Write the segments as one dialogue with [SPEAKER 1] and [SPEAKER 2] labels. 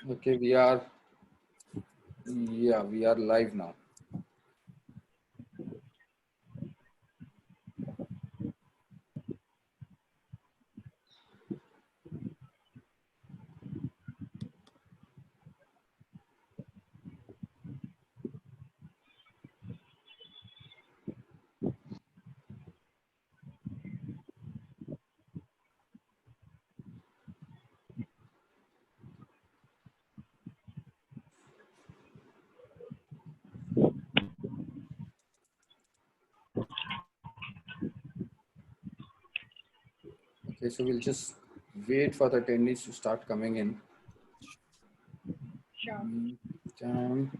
[SPEAKER 1] Okay, we are live now. Okay, so we'll just wait for the attendees to start coming in.
[SPEAKER 2] Sure.
[SPEAKER 1] Time.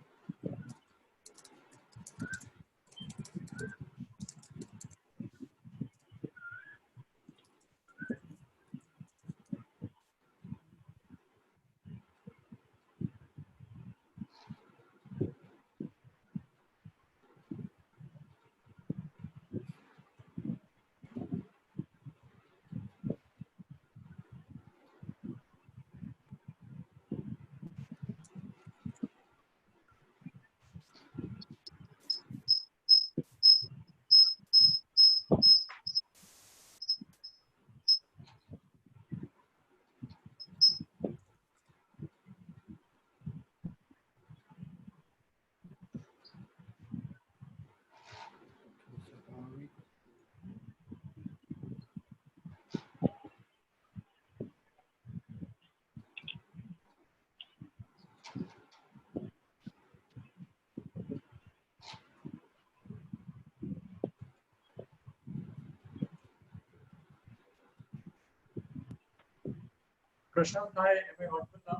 [SPEAKER 2] Prashant, hi, am I audible now?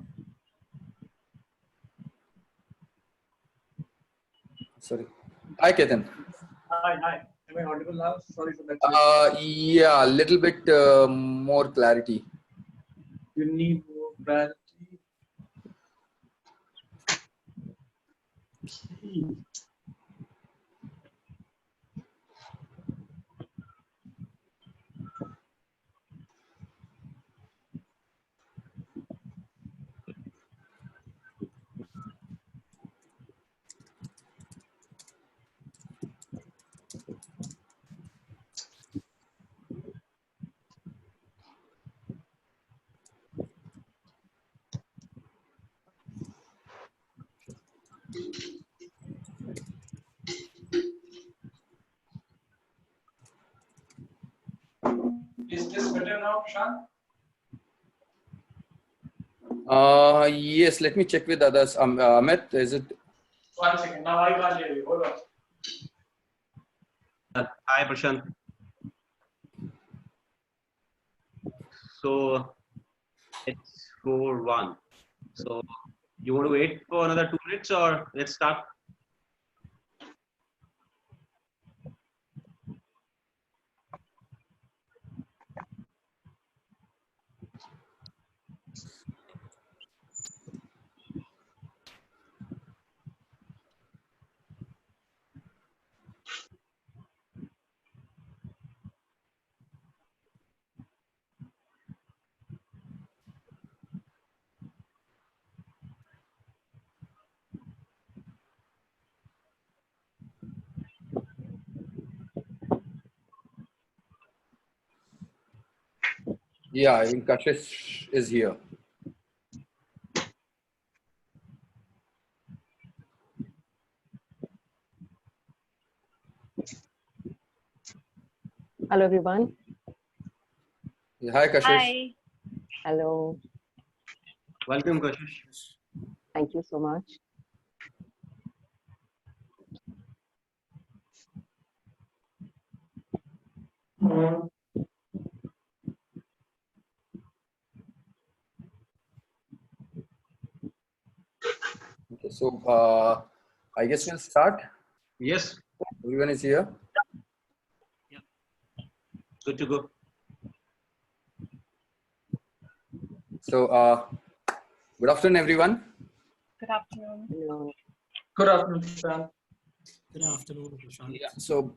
[SPEAKER 1] Sorry. Hi, Ketan.
[SPEAKER 2] Hi. Am I audible now? Sorry for that.
[SPEAKER 1] Yeah, a little bit more clarity.
[SPEAKER 2] You need more clarity. Is this better now, Prashant?
[SPEAKER 1] Yes, let me check with others. Amit, is it?
[SPEAKER 2] 1 second. Now I can't hear you. Hold on.
[SPEAKER 3] Hi, Prashant. So it's 4-1. So you want to wait for another 2 minutes or let's start?
[SPEAKER 1] Yeah, I think Kashish is here.
[SPEAKER 4] Hello, everyone.
[SPEAKER 1] Hi, Kashish.
[SPEAKER 5] Hi.
[SPEAKER 4] Hello.
[SPEAKER 3] Welcome, Kashish.
[SPEAKER 4] Thank you so much.
[SPEAKER 1] Okay, so I guess we'll start.
[SPEAKER 3] Yes,
[SPEAKER 1] Everyone is here.
[SPEAKER 3] good to go.
[SPEAKER 1] So good afternoon, everyone.
[SPEAKER 5] Good afternoon.
[SPEAKER 4] Hello.
[SPEAKER 2] Good afternoon, Prashant.
[SPEAKER 6] Good afternoon, Prashant.
[SPEAKER 1] Yeah. So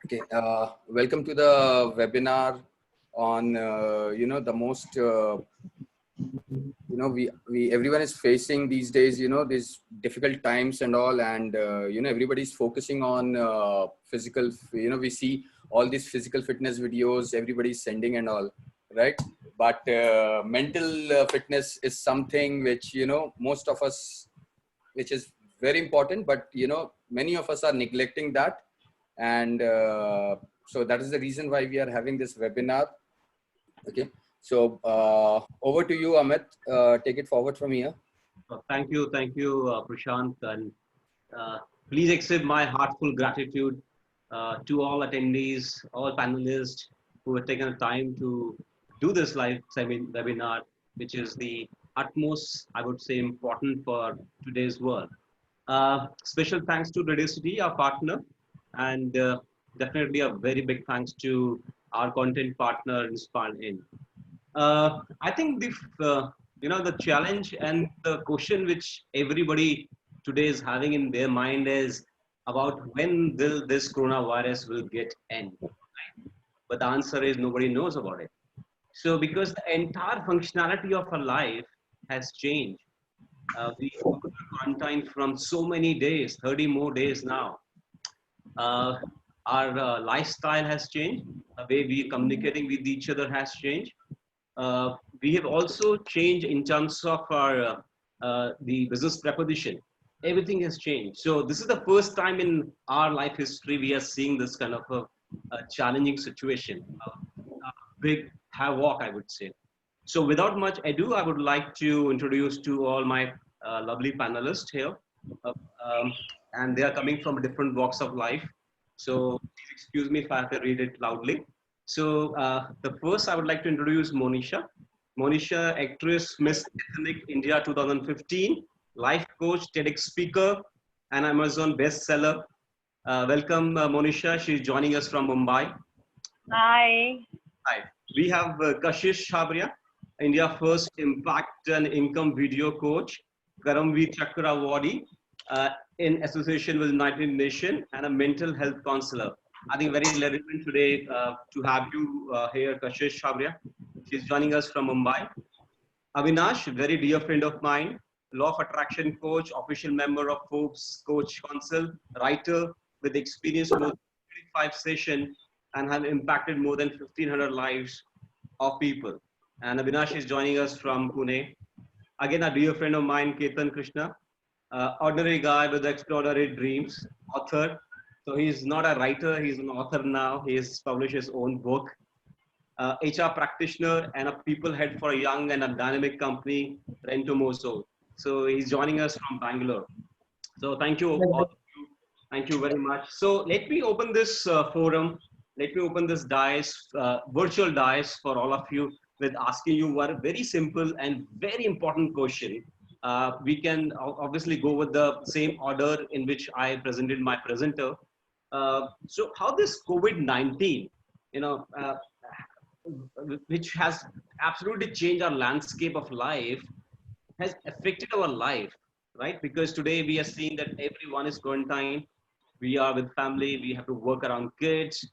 [SPEAKER 1] okay, welcome to the webinar on the most you know, we everyone is facing these days, you know, these difficult times and all, and you know, everybody's focusing on physical. You know, we see all these physical fitness videos everybody's sending and all, right? But mental fitness is something which, you know, most of us, which is very important, but you know, many of us are neglecting that, and so that is the reason why we are having this webinar. Okay, so over to you, Amit. Take it forward from here.
[SPEAKER 3] Thank you, Prashant, and please accept my heartfelt gratitude to all attendees, all panelists who have taken the time to do this live webinar, which is the utmost, I would say, important for today's world. Special thanks to Radio City, our partner, and definitely a very big thanks to our content partner, Inspired In. I think the challenge and the question which everybody today is having in their mind is about when will this coronavirus will get end. Right? But the answer is nobody knows about it. So because the entire functionality of our life has changed, we are quarantined from so many days, 30 more days now. Our lifestyle has changed. The way we are communicating with each other has changed. We have also changed in terms of our the business proposition. Everything has changed. So this is the first time in our life history we are seeing this kind of a challenging situation, a big havoc, I would say. So without much ado, I would like to introduce to all my lovely panelists here, uh, um, and they are coming from different walks of life. So please excuse me if I have to read it loudly. So the first I would like to introduce Monisha. Monisha, actress, Miss Ethnic India 2015, life coach, TEDx speaker, and Amazon bestseller. Welcome, Monisha. She's joining us from Mumbai.
[SPEAKER 5] Hi.
[SPEAKER 3] Hi. We have Kashish Chabria, India first impact and income video coach, Karamveer Chakra Awardee, in association with United Nations, and a mental health counselor. I think very relevant today to have you here, Kashish Chabria. She's joining us from Mumbai. Avinash, very dear friend of mine, law of attraction coach, official member of Forbes Coach Council, writer with experience more than 25 sessions and have impacted more than 1,500 lives of people. And Avinash is joining us from Pune. Again, a dear friend of mine, Ketan Krishna, ordinary guy with extraordinary dreams, author. So he's not a writer, he's an author now. He's published his own book. HR practitioner and a people head for a young and a dynamic company, Rento Mozo. So he's joining us from Bangalore. So thank you all of you. Thank you very much. So let me open this forum. Let me open this virtual dais for all of you with asking you one very simple and very important question. We can obviously go with the same order in which I presented my presenter. So how this COVID-19, which has absolutely changed our landscape of life, has affected our life, right? Because today we are seeing that everyone is quarantined. We are with family. We have to work around kids.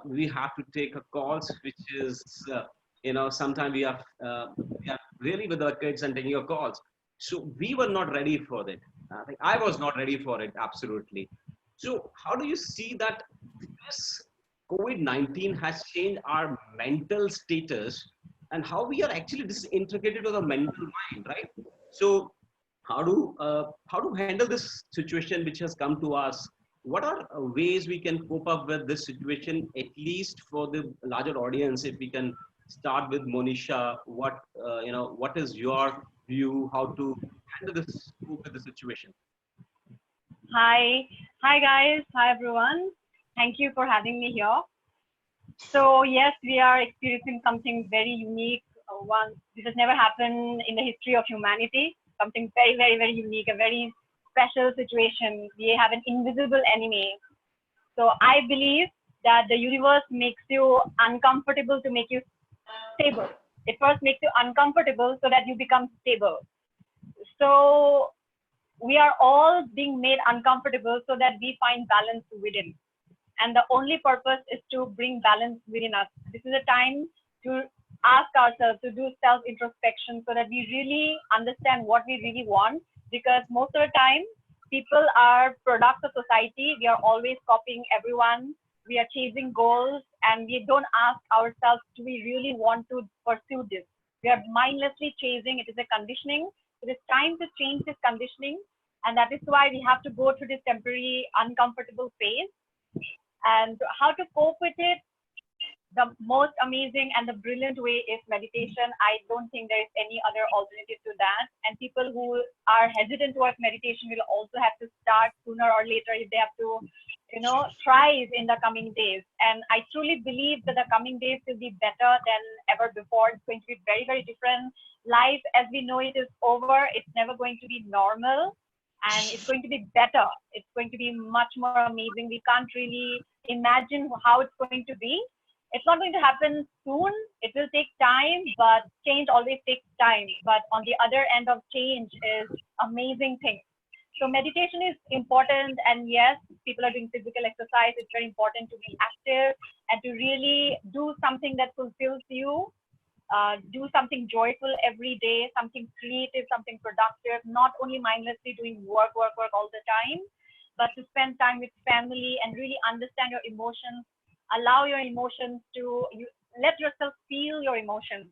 [SPEAKER 3] We have to take calls, which is, sometimes we are really with our kids and taking calls. So we were not ready for that. I think I was not ready for it, absolutely. So how do you see that this COVID-19 has changed our mental status and how we are actually disintegrated with our mental mind, right? So how to handle this situation which has come to us? What are ways we can cope up with this situation, at least for the larger audience? If we can start with Monisha, what is your view? How to handle this, cope with the situation?
[SPEAKER 5] Hi guys. Hi everyone. Thank you for having me here. So yes, we are experiencing something very unique. This has never happened in the history of humanity. Something very, very, very unique, a very special situation. We have an invisible enemy. So I believe that the universe makes you uncomfortable to make you stable. It first makes you uncomfortable so that you become stable. So we are all being made uncomfortable so that we find balance within. And the only purpose is to bring balance within us. This is a time to ask ourselves to do self-introspection so that we really understand what we really want. Because most of the time, people are products of society. We are always copying everyone. We are chasing goals, and we don't ask ourselves, do we really want to pursue this? We are mindlessly chasing. It is a conditioning. It is time to change this conditioning. And that is why we have to go through this temporary uncomfortable phase. And how to cope with it, the most amazing and the brilliant way is meditation. I don't think there is any other alternative to that. And people who are hesitant towards meditation will also have to start sooner or later if they have to, thrive in the coming days. And I truly believe that the coming days will be better than ever before. It's going to be very, very different. Life as we know it is over. It's never going to be normal. And it's going to be better. It's going to be much more amazing. We can't really imagine how it's going to be. It's not going to happen soon. It will take time, but change always takes time. But on the other end of change is amazing things. So meditation is important. And yes, people are doing physical exercise. It's very important to be active and to really do something that fulfills you. Do something joyful every day, something creative, something productive, not only mindlessly doing work all the time, but to spend time with family and really understand your emotions. Allow your emotions to, let yourself feel your emotions,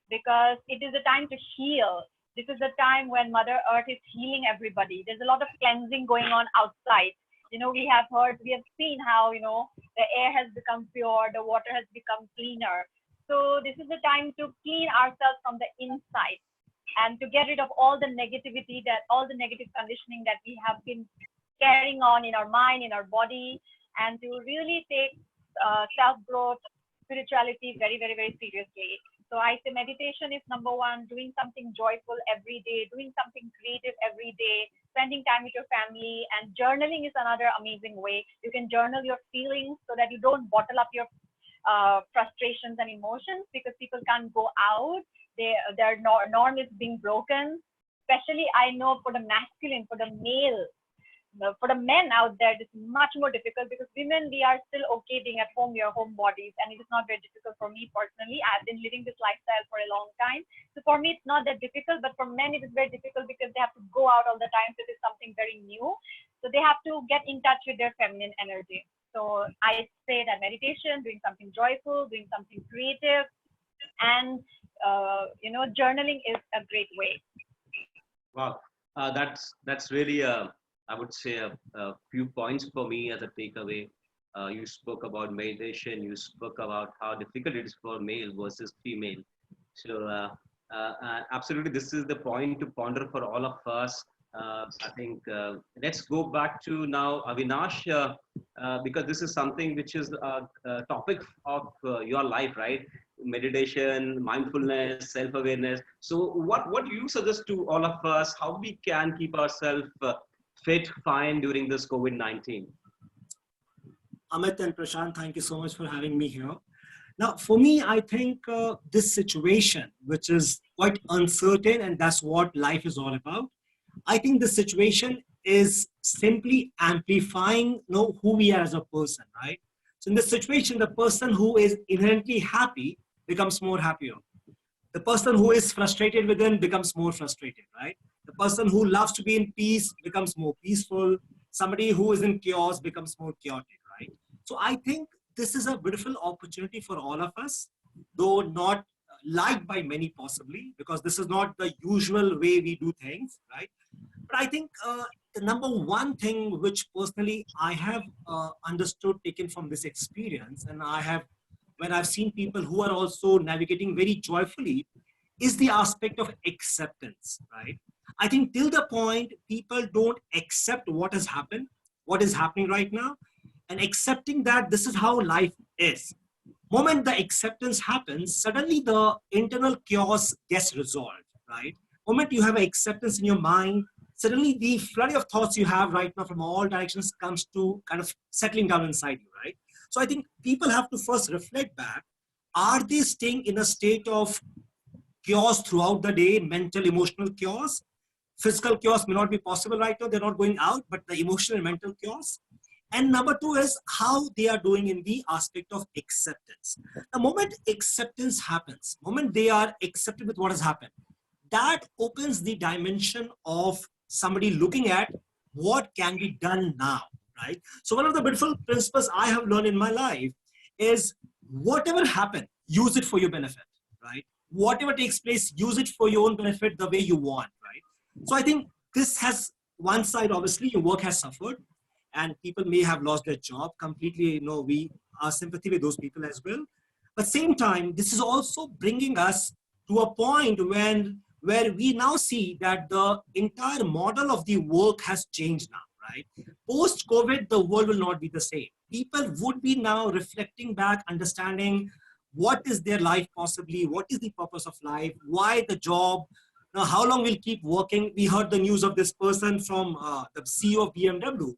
[SPEAKER 5] because it is a time to heal. This is the time when Mother Earth is healing everybody. There's a lot of cleansing going on outside. We have seen how, the air has become pure, the water has become cleaner. So this is the time to clean ourselves from the inside and to get rid of all the negativity, all the negative conditioning that we have been carrying on in our mind, in our body, and to really take self-growth, spirituality very, very, very seriously. So I say meditation is number one, doing something joyful every day, doing something creative every day, spending time with your family, and journaling is another amazing way. You can journal your feelings so that you don't bottle up your frustrations and emotions, because people can't go out. Their norm is being broken. Especially, I know for the masculine, for the male, for the men out there, it's much more difficult, because women, we are still okay being at home, we are home bodies, and it is not very difficult for me personally. I've been living this lifestyle for a long time. So for me, it's not that difficult, but for men, it is very difficult because they have to go out all the time. So it is something very new. So they have to get in touch with their feminine energy. So I say that meditation, doing something joyful, doing something creative, and journaling is a great way.
[SPEAKER 3] Wow, that's really I would say a few points for me as a takeaway. You spoke about meditation. You spoke about how difficult it is for male versus female. So absolutely, this is the point to ponder for all of us. I think let's go back to now Avinash, because this is something which is a topic of your life, right? Meditation, mindfulness, self-awareness. So what do you suggest to all of us, how we can keep ourselves fit, fine during this COVID-19?
[SPEAKER 6] Amit and Prashant, thank you so much for having me here. Now, for me, I think this situation, which is quite uncertain, and that's what life is all about. I think the situation is simply amplifying who we are as a person, right? So in this situation, the person who is inherently happy becomes more happier. The person who is frustrated within becomes more frustrated, right? The person who loves to be in peace becomes more peaceful. Somebody who is in chaos becomes more chaotic, right? So I think this is a beautiful opportunity for all of us, though not liked by many possibly, because this is not the usual way we do things, right? But I think the number one thing which personally I have understood, taken from this experience, and when I've seen people who are also navigating very joyfully, is the aspect of acceptance, right? I think till the point people don't accept what has happened, what is happening right now, and accepting that this is how life is. Moment the acceptance happens, suddenly the internal chaos gets resolved, right? Moment you have acceptance in your mind, suddenly the flurry of thoughts you have right now from all directions comes to kind of settling down inside you, right? So I think people have to first reflect back. Are they staying in a state of chaos throughout the day, mental, emotional chaos? Physical chaos may not be possible right now. They're not going out, but the emotional and mental chaos. And number two is how they are doing in the aspect of acceptance. The moment acceptance happens, moment they are accepted with what has happened, that opens the dimension of somebody looking at what can be done now, right? So one of the beautiful principles I have learned in my life is whatever happened, use it for your benefit, right? Whatever takes place, use it for your own benefit the way you want, right? So I think this has one side, obviously, your work has suffered and people may have lost their job completely. We are sympathy with those people as well. But same time, this is also bringing us to a point where we now see that the entire model of the work has changed now, right? Post-COVID, the world will not be the same. People would be now reflecting back, understanding what is their life possibly, what is the purpose of life, why the job, how long we'll keep working. We heard the news of this person from the CEO of BMW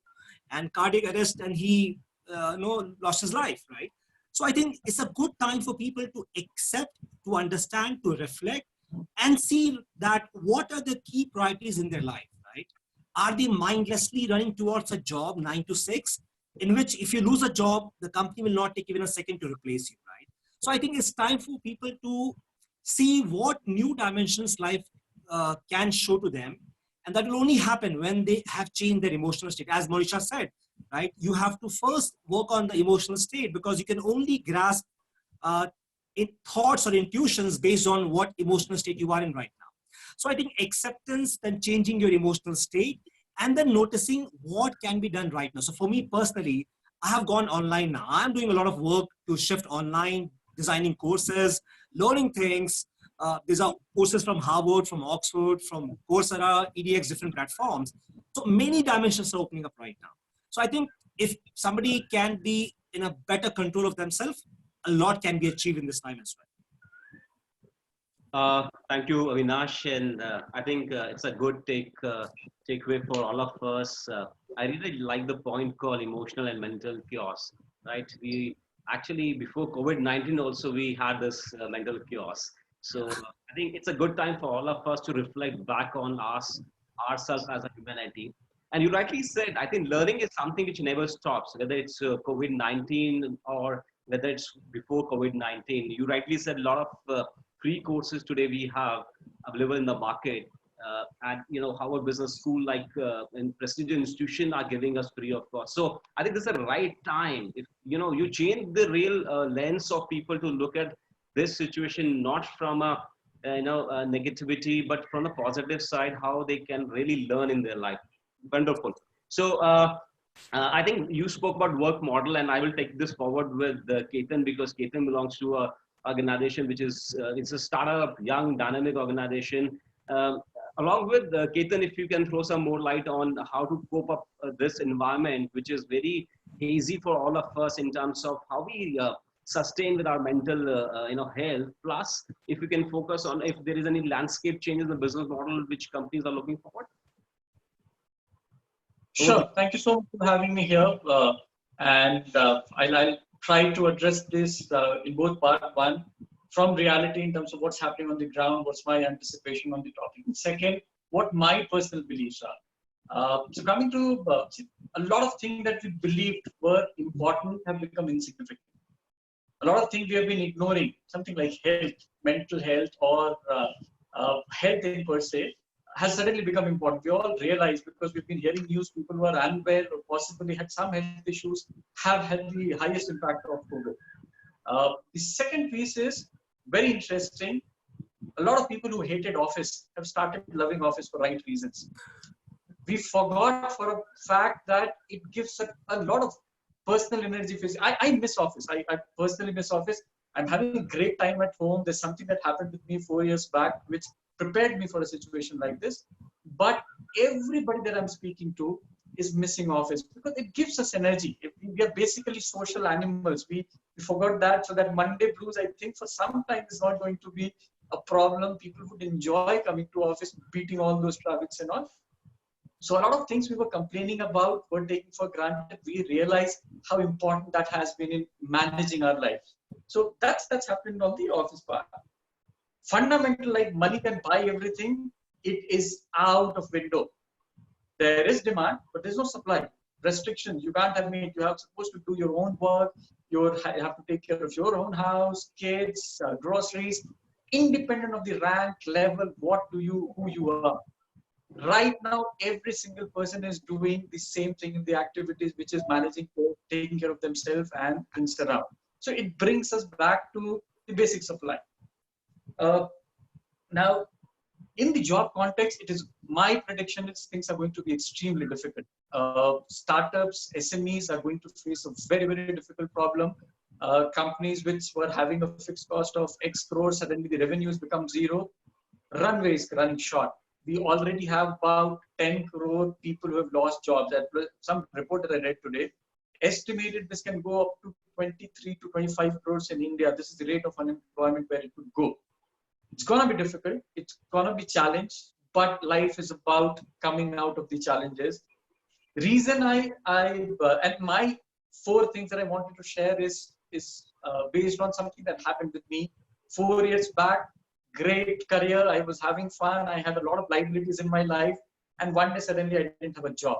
[SPEAKER 6] and cardiac arrest, and he lost his life, right? So I think it's a good time for people to accept, to understand, to reflect, and see that what are the key priorities in their life, right? Are they mindlessly running towards a job 9 to 6, in which if you lose a job, the company will not take even a second to replace you, right? So I think it's time for people to see what new dimensions life can show to them. And that will only happen when they have changed their emotional state. As Manisha said, right? You have to first work on the emotional state, because you can only grasp thoughts or intuitions based on what emotional state you are in right now. So I think acceptance, then changing your emotional state, and then noticing what can be done right now. So for me personally, I have gone online now. I'm doing a lot of work to shift online, designing courses, learning things. These are courses from Harvard, from Oxford, from Coursera, EDX, different platforms. So many dimensions are opening up right now. So I think if somebody can be in a better control of themselves, a lot can be achieved in this time as
[SPEAKER 3] well. Thank you, Avinash. And I think it's a good takeaway for all of us. I really like the point called emotional and mental chaos, right? We actually, before COVID-19 also, we had this mental chaos. So I think it's a good time for all of us to reflect back on ourselves as a humanity. And you rightly said, I think learning is something which never stops, whether it's COVID-19 or whether it's before COVID-19. You rightly said a lot of free courses today we have available in the market. And Harvard Business School, like in prestigious institution, are giving us free of cost. So I think this is the right time. If you change the real lens of people to look at this situation, not from a negativity, but from a positive side, how they can really learn in their life. Wonderful. So I think you spoke about work model, and I will take this forward with Ketan, because Ketan belongs to a organization which is it's a startup, young, dynamic organization. Along with Ketan, if you can throw some more light on how to cope up this environment, which is very hazy for all of us in terms of how we sustain with our mental health. Plus, if you can focus on if there is any landscape changes in the business model which companies are looking forward.
[SPEAKER 2] Sure. Thank you so much for having me here. I'll try to address this in both part one, from reality in terms of what's happening on the ground, what's my anticipation on the topic. And second, what my personal beliefs are. So coming to a lot of things that we believed were important have become insignificant. A lot of things we have been ignoring, something like health, mental health, or health in per se, has suddenly become important. We all realize, because we've been hearing news, people who are unwell or possibly had some health issues have had the highest impact of COVID. The second piece is very interesting. A lot of people who hated office have started loving office for right reasons. We forgot for a fact that it gives a lot of personal energy. I miss office. I personally miss office. I'm having a great time at home. There's something that happened with me 4 years back, which prepared me for a situation like this. But everybody that I'm speaking to is missing office, because it gives us energy. We are basically social animals. We forgot that. So that Monday blues, I think for some time is not going to be a problem. People would enjoy coming to office, beating all those traffics and all. So a lot of things we were complaining about were taken for granted. We realized how important that has been in managing our lives. So that's happened on the office part. Fundamental, like money can buy everything, it is out of window. There is demand, but there's no supply. restrictions. You can't have meet. You are supposed to do your own work. You have to take care of your own house, kids, groceries, independent of the rank, level, who you are. Right now, every single person is doing the same thing in the activities, which is managing, taking care of themselves and things around. So it brings us back to the basics of life. Now, in the job context, it is my prediction is things are going to be extremely difficult. Startups, SMEs are going to face a very, very difficult problem. Companies which were having a fixed cost of X crores, suddenly the revenues become zero. Runway is running short. We already have about 10 crore people who have lost jobs. Some report that I read today estimated this can go up to 23 to 25 crores in India. This is the rate of unemployment where it could go. It's going to be difficult. It's going to be challenged, but life is about coming out of the challenges. Reason and my 4 things that I wanted to share is based on something that happened with me 4 years back. Great career. I was having fun. I had a lot of liabilities in my life. And one day suddenly I didn't have a job.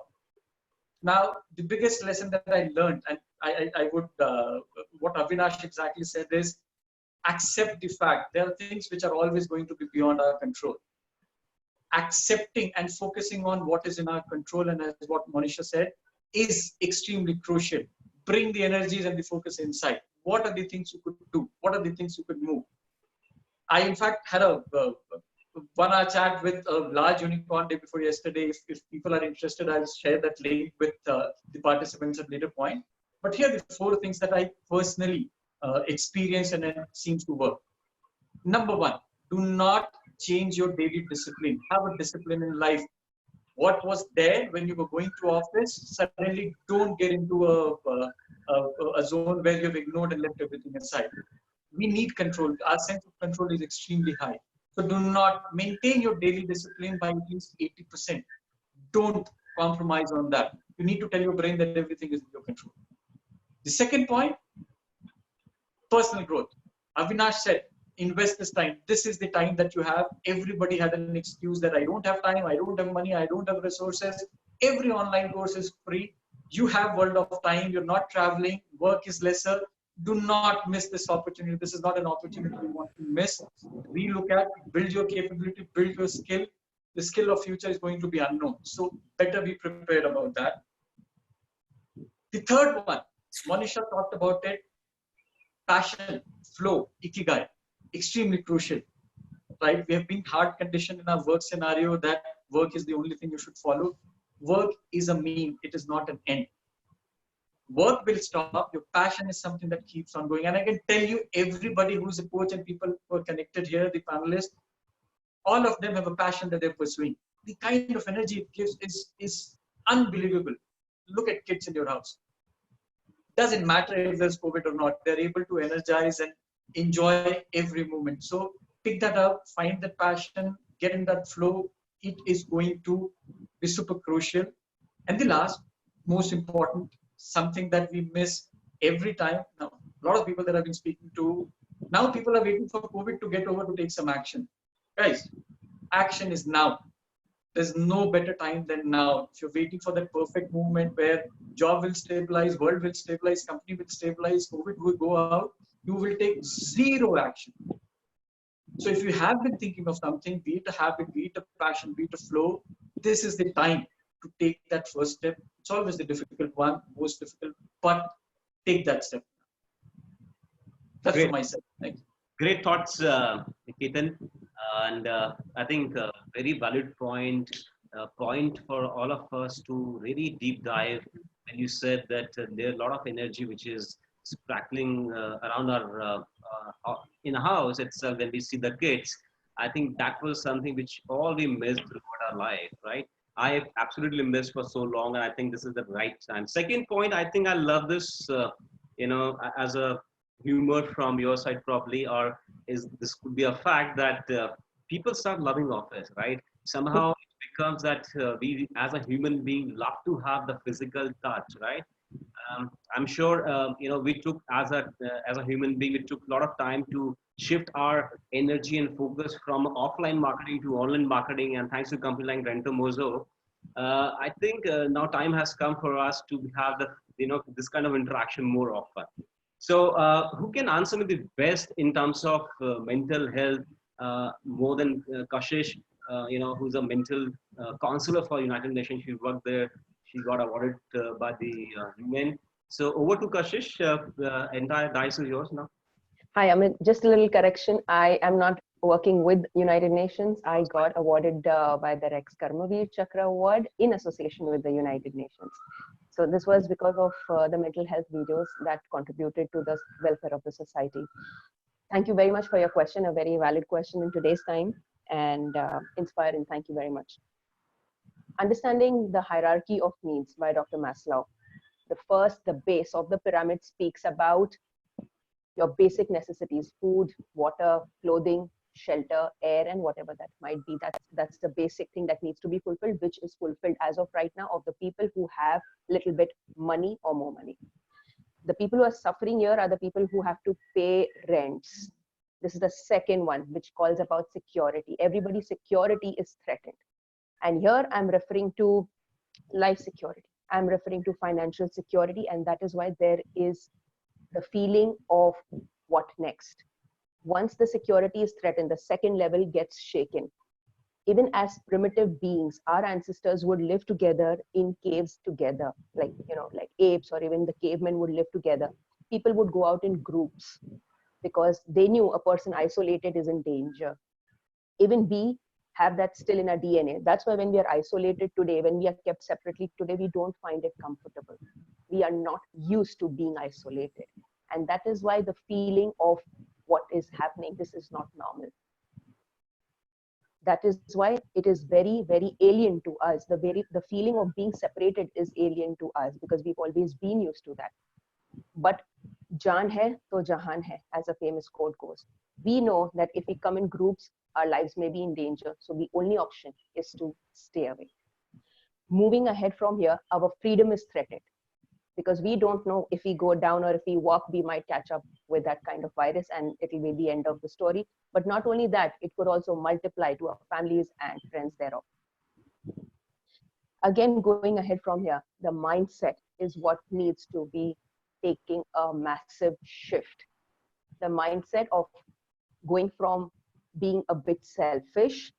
[SPEAKER 2] Now, the biggest lesson that I learned, and I would, what Avinash exactly said is, accept the fact there are things which are always going to be beyond our control. Accepting and focusing on what is in our control, and as what Monisha said, is extremely crucial. Bring the energies and the focus inside. What are the things you could do? What are the things you could move? I, in fact, had a 1-hour chat with a large unicorn day before yesterday. If people are interested, I'll share that link with the participants at a later point. But here are the 4 things that I personally experienced and it seems to work. Number 1, do not change your daily discipline. Have a discipline in life. What was there when you were going to office, suddenly don't get into a zone where you've ignored and left everything aside. We need control. Our sense of control is extremely high. So do not maintain your daily discipline by at least 80%. Don't compromise on that. You need to tell your brain that everything is in your control. The second point, personal growth. Avinash said, invest this time. This is the time that you have. Everybody had an excuse that I don't have time, I don't have money, I don't have resources. Every online course is free. You have world of time. You're not traveling. Work is lesser. Do not miss this opportunity. This is not an opportunity you want to miss. Relook at, build your capability, build your skill. The skill of future is going to be unknown. So better be prepared about that. The third one, Monisha talked about it. Passion, flow, ikigai, extremely crucial, right? We have been hard conditioned in our work scenario that work is the only thing you should follow. Work is a mean, it is not an end. Work will stop. Your passion is something that keeps on going. And I can tell you, everybody who's a coach and people who are connected here, the panelists, all of them have a passion that they're pursuing. The kind of energy it gives is unbelievable. Look at kids in your house. Doesn't matter if there's COVID or not. They're able to energize and enjoy every moment. So pick that up, find that passion, get in that flow. It is going to be super crucial. And the last, most important, something that we miss every time. Now, a lot of people that I've been speaking to, now people are waiting for COVID to get over to take some action. Guys, action is now. There's no better time than now. If you're waiting for that perfect moment where job will stabilize, world will stabilize, company will stabilize, COVID will go out, you will take zero action. So if you have been thinking of something, be it a habit, be it a passion, be it a flow, this is the time to take that first step. It's always the difficult one, most difficult, but take that step. That's
[SPEAKER 3] Great.
[SPEAKER 2] from my side. Thank you.
[SPEAKER 3] Great thoughts, Ketan. And I think a very valid point for all of us to really deep dive. And you said that there are a lot of energy which is sparkling around our in the house itself when we see the kids. I think that was something which all we missed throughout our life, right? I have absolutely missed for so long, and I think this is the right time. Second point, I think I love this, as a humor from your side probably, or is this could be a fact that people start loving office, right? Somehow it becomes that we as a human being love to have the physical touch, right? I'm sure we took as a human being, we took a lot of time to shift our energy and focus from offline marketing to online marketing, and thanks to a company like Rento Mozo, I think now time has come for us to have the, this kind of interaction more often. So who can answer me the best in terms of mental health, more than Kashish, who's a mental counselor for United Nations. She worked there. She got awarded by the UN. So over to Kashish. Entire dice is yours now.
[SPEAKER 4] Hi, Amit. Just a little correction. I am not working with United Nations. I got awarded by the Rex Karmaveer Chakra Award in association with the United Nations. So this was because of the mental health videos that contributed to the welfare of the society. Thank you very much for your question, a very valid question in today's time, and inspiring. Thank you very much. Understanding the hierarchy of needs by Dr. Maslow. The base of the pyramid speaks about your basic necessities: food, water, clothing, shelter, air, and whatever that might be. That's the basic thing that needs to be fulfilled, which is fulfilled as of right now of the people who have little bit money or more money. The people who are suffering here are the people who have to pay rents. This is the second one, which calls about security. Everybody's security is threatened. And here I'm referring to life security. I'm referring to financial security, and that is why there is the feeling of what next. Once the security is threatened, the second level gets shaken. Even as primitive beings, our ancestors would live together in caves together, like apes, or even the cavemen would live together. People would go out in groups because they knew a person isolated is in danger. Even we have that still in our DNA. That's why when we are isolated today, when we are kept separately today, we don't find it comfortable. We are not used to being isolated. And that is why the feeling of what is happening, this is not normal. That is why it is very, very alien to us. The feeling of being separated is alien to us because we've always been used to that. But Jaan hai to jahan hai, as a famous quote goes. We know that if we come in groups, our lives may be in danger. So the only option is to stay away. Moving ahead from here, our freedom is threatened because we don't know if we go down or if we walk, we might catch up with that kind of virus and it will be the end of the story. But not only that, it could also multiply to our families and friends thereof. Again, going ahead from here, the mindset is what needs to be taking a massive shift. The mindset of going from being a bit selfish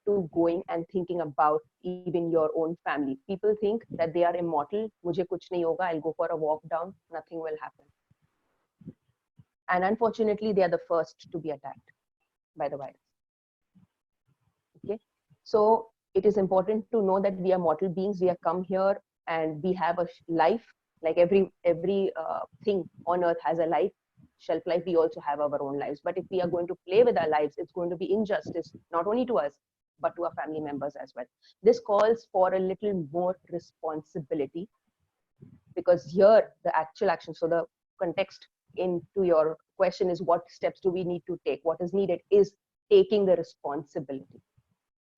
[SPEAKER 4] to going and thinking about even your own family. People think that they are immortal. Mujhe kuch nahi hoga. I'll go for a walk down. Nothing will happen. And unfortunately, they are the first to be attacked by the virus. Okay. So it is important to know that we are mortal beings. We have come here and we have a life. Like every thing on earth has a life, shelf life. We also have our own lives. But if we are going to play with our lives, it's going to be injustice, not only to us, but to our family members as well. This calls for a little more responsibility because here the actual action, so the context into your question is what steps do we need to take? What is needed is taking the responsibility.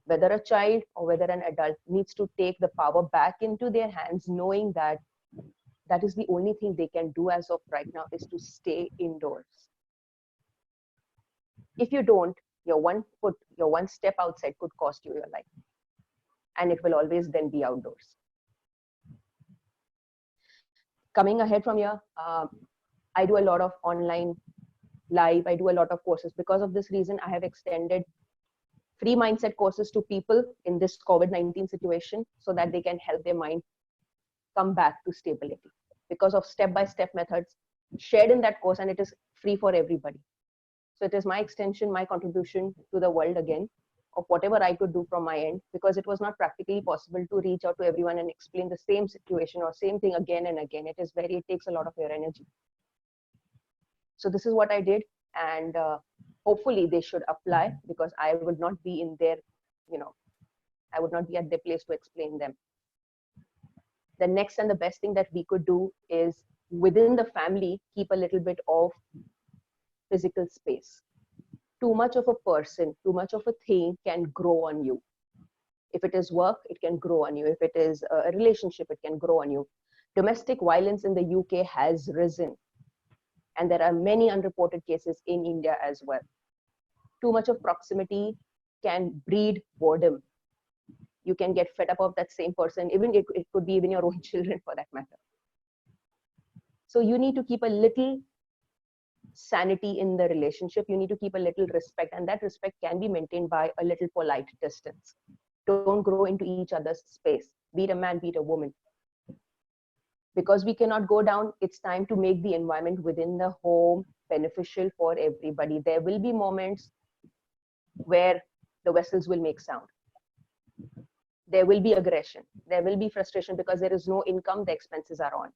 [SPEAKER 4] Whether a child or whether an adult needs to take the power back into their hands, knowing that that is the only thing they can do as of right now is to stay indoors. If you don't, your one step outside could cost you your life. And it will always then be outdoors. Coming ahead from here, I do a lot of online live. I do a lot of courses. Because of this reason, I have extended free mindset courses to people in this COVID-19 situation so that they can help their mind come back to stability. Because of step-by-step methods shared in that course, and it is free for everybody. So it is my extension, my contribution to the world again of whatever I could do from my end, because it was not practically possible to reach out to everyone and explain the same situation or same thing again and again. It takes a lot of your energy. So this is what I did, and hopefully they should apply because I would not be in their, I would not be at their place to explain them. The next and the best thing that we could do is within the family, keep a little bit of physical space. Too much of a person, too much of a thing can grow on you. If it is work, it can grow on you. If it is a relationship, it can grow on you. Domestic violence in the UK has risen. And there are many unreported cases in India as well. Too much of proximity can breed boredom. You can get fed up of that same person. Even it could be even your own children for that matter. So you need to keep a little sanity in the relationship. You need to keep a little respect, and that respect can be maintained by a little polite distance. Don't grow into each other's space. Be it a man, be it a woman. Because we cannot go down, it's time to make the environment within the home beneficial for everybody. There will be moments where the vessels will make sound. There will be aggression. There will be frustration because there is no income, the expenses are on.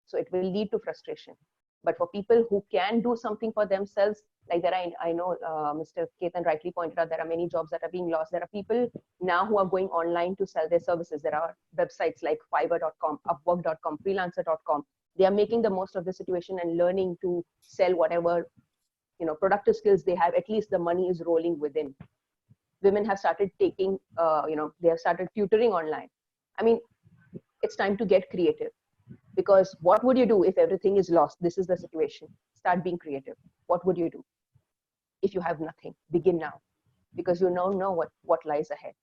[SPEAKER 4] So it will lead to frustration. But for people who can do something for themselves, like there are, I know Mr. Ketan rightly pointed out, there are many jobs that are being lost. There are people now who are going online to sell their services. There are websites like Fiverr.com, Upwork.com, Freelancer.com. They are making the most of the situation and learning to sell whatever, productive skills they have. At least the money is rolling within. Women have started taking, they have started tutoring online. I mean, it's time to get creative. Because what would you do if everything is lost? This is the situation. Start being creative. What would you do if you have nothing? Begin now, because you don't know what lies ahead.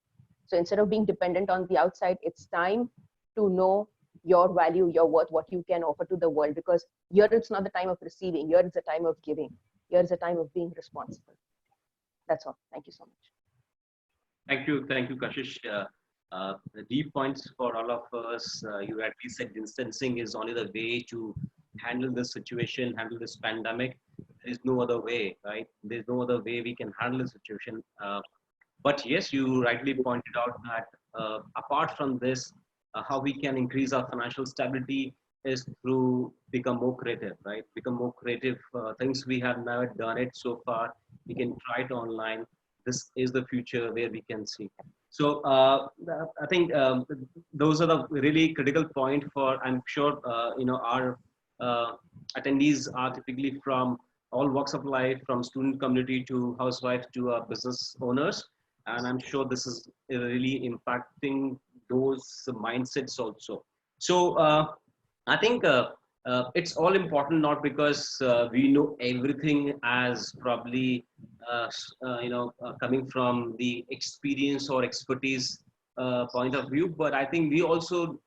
[SPEAKER 4] So instead of being dependent on the outside, it's time to know your value, your worth, what you can offer to the world. Because here it's not the time of receiving. Here it's the time of giving. Here is the time of being responsible. That's all. Thank you so much.
[SPEAKER 3] Thank you, Kashish. The deep points for all of us. You rightly said distancing is only the way to handle this situation, handle this pandemic. There is no other way, right? There's no other way we can handle the situation. But yes, you rightly pointed out that apart from this, how we can increase our financial stability is through become more creative, right? Become more creative. Things we have never done it so far, we can try it online. This is the future where we can see. So I think those are the really critical point for, I'm sure, our attendees are typically from all walks of life, from student community to housewife to business owners. And I'm sure this is really impacting those mindsets also. So I think it's all important, not because we know everything as probably coming from the experience or expertise point of view, but I think we also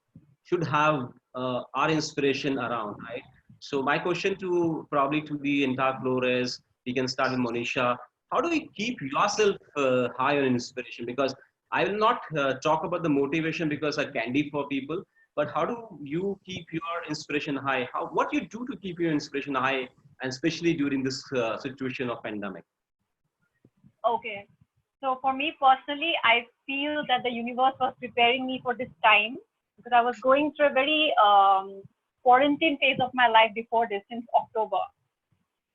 [SPEAKER 3] should have our inspiration around, right? So my question to the entire floor is, we can start with Monisha. How do we keep yourself high on inspiration? Because I will not talk about the motivation because I candy for people, but how do you keep your inspiration high? What you do to keep your inspiration high, and especially during this situation of pandemic?
[SPEAKER 5] Okay. So for me personally, I feel that the universe was preparing me for this time because I was going through a very quarantine phase of my life before this since October.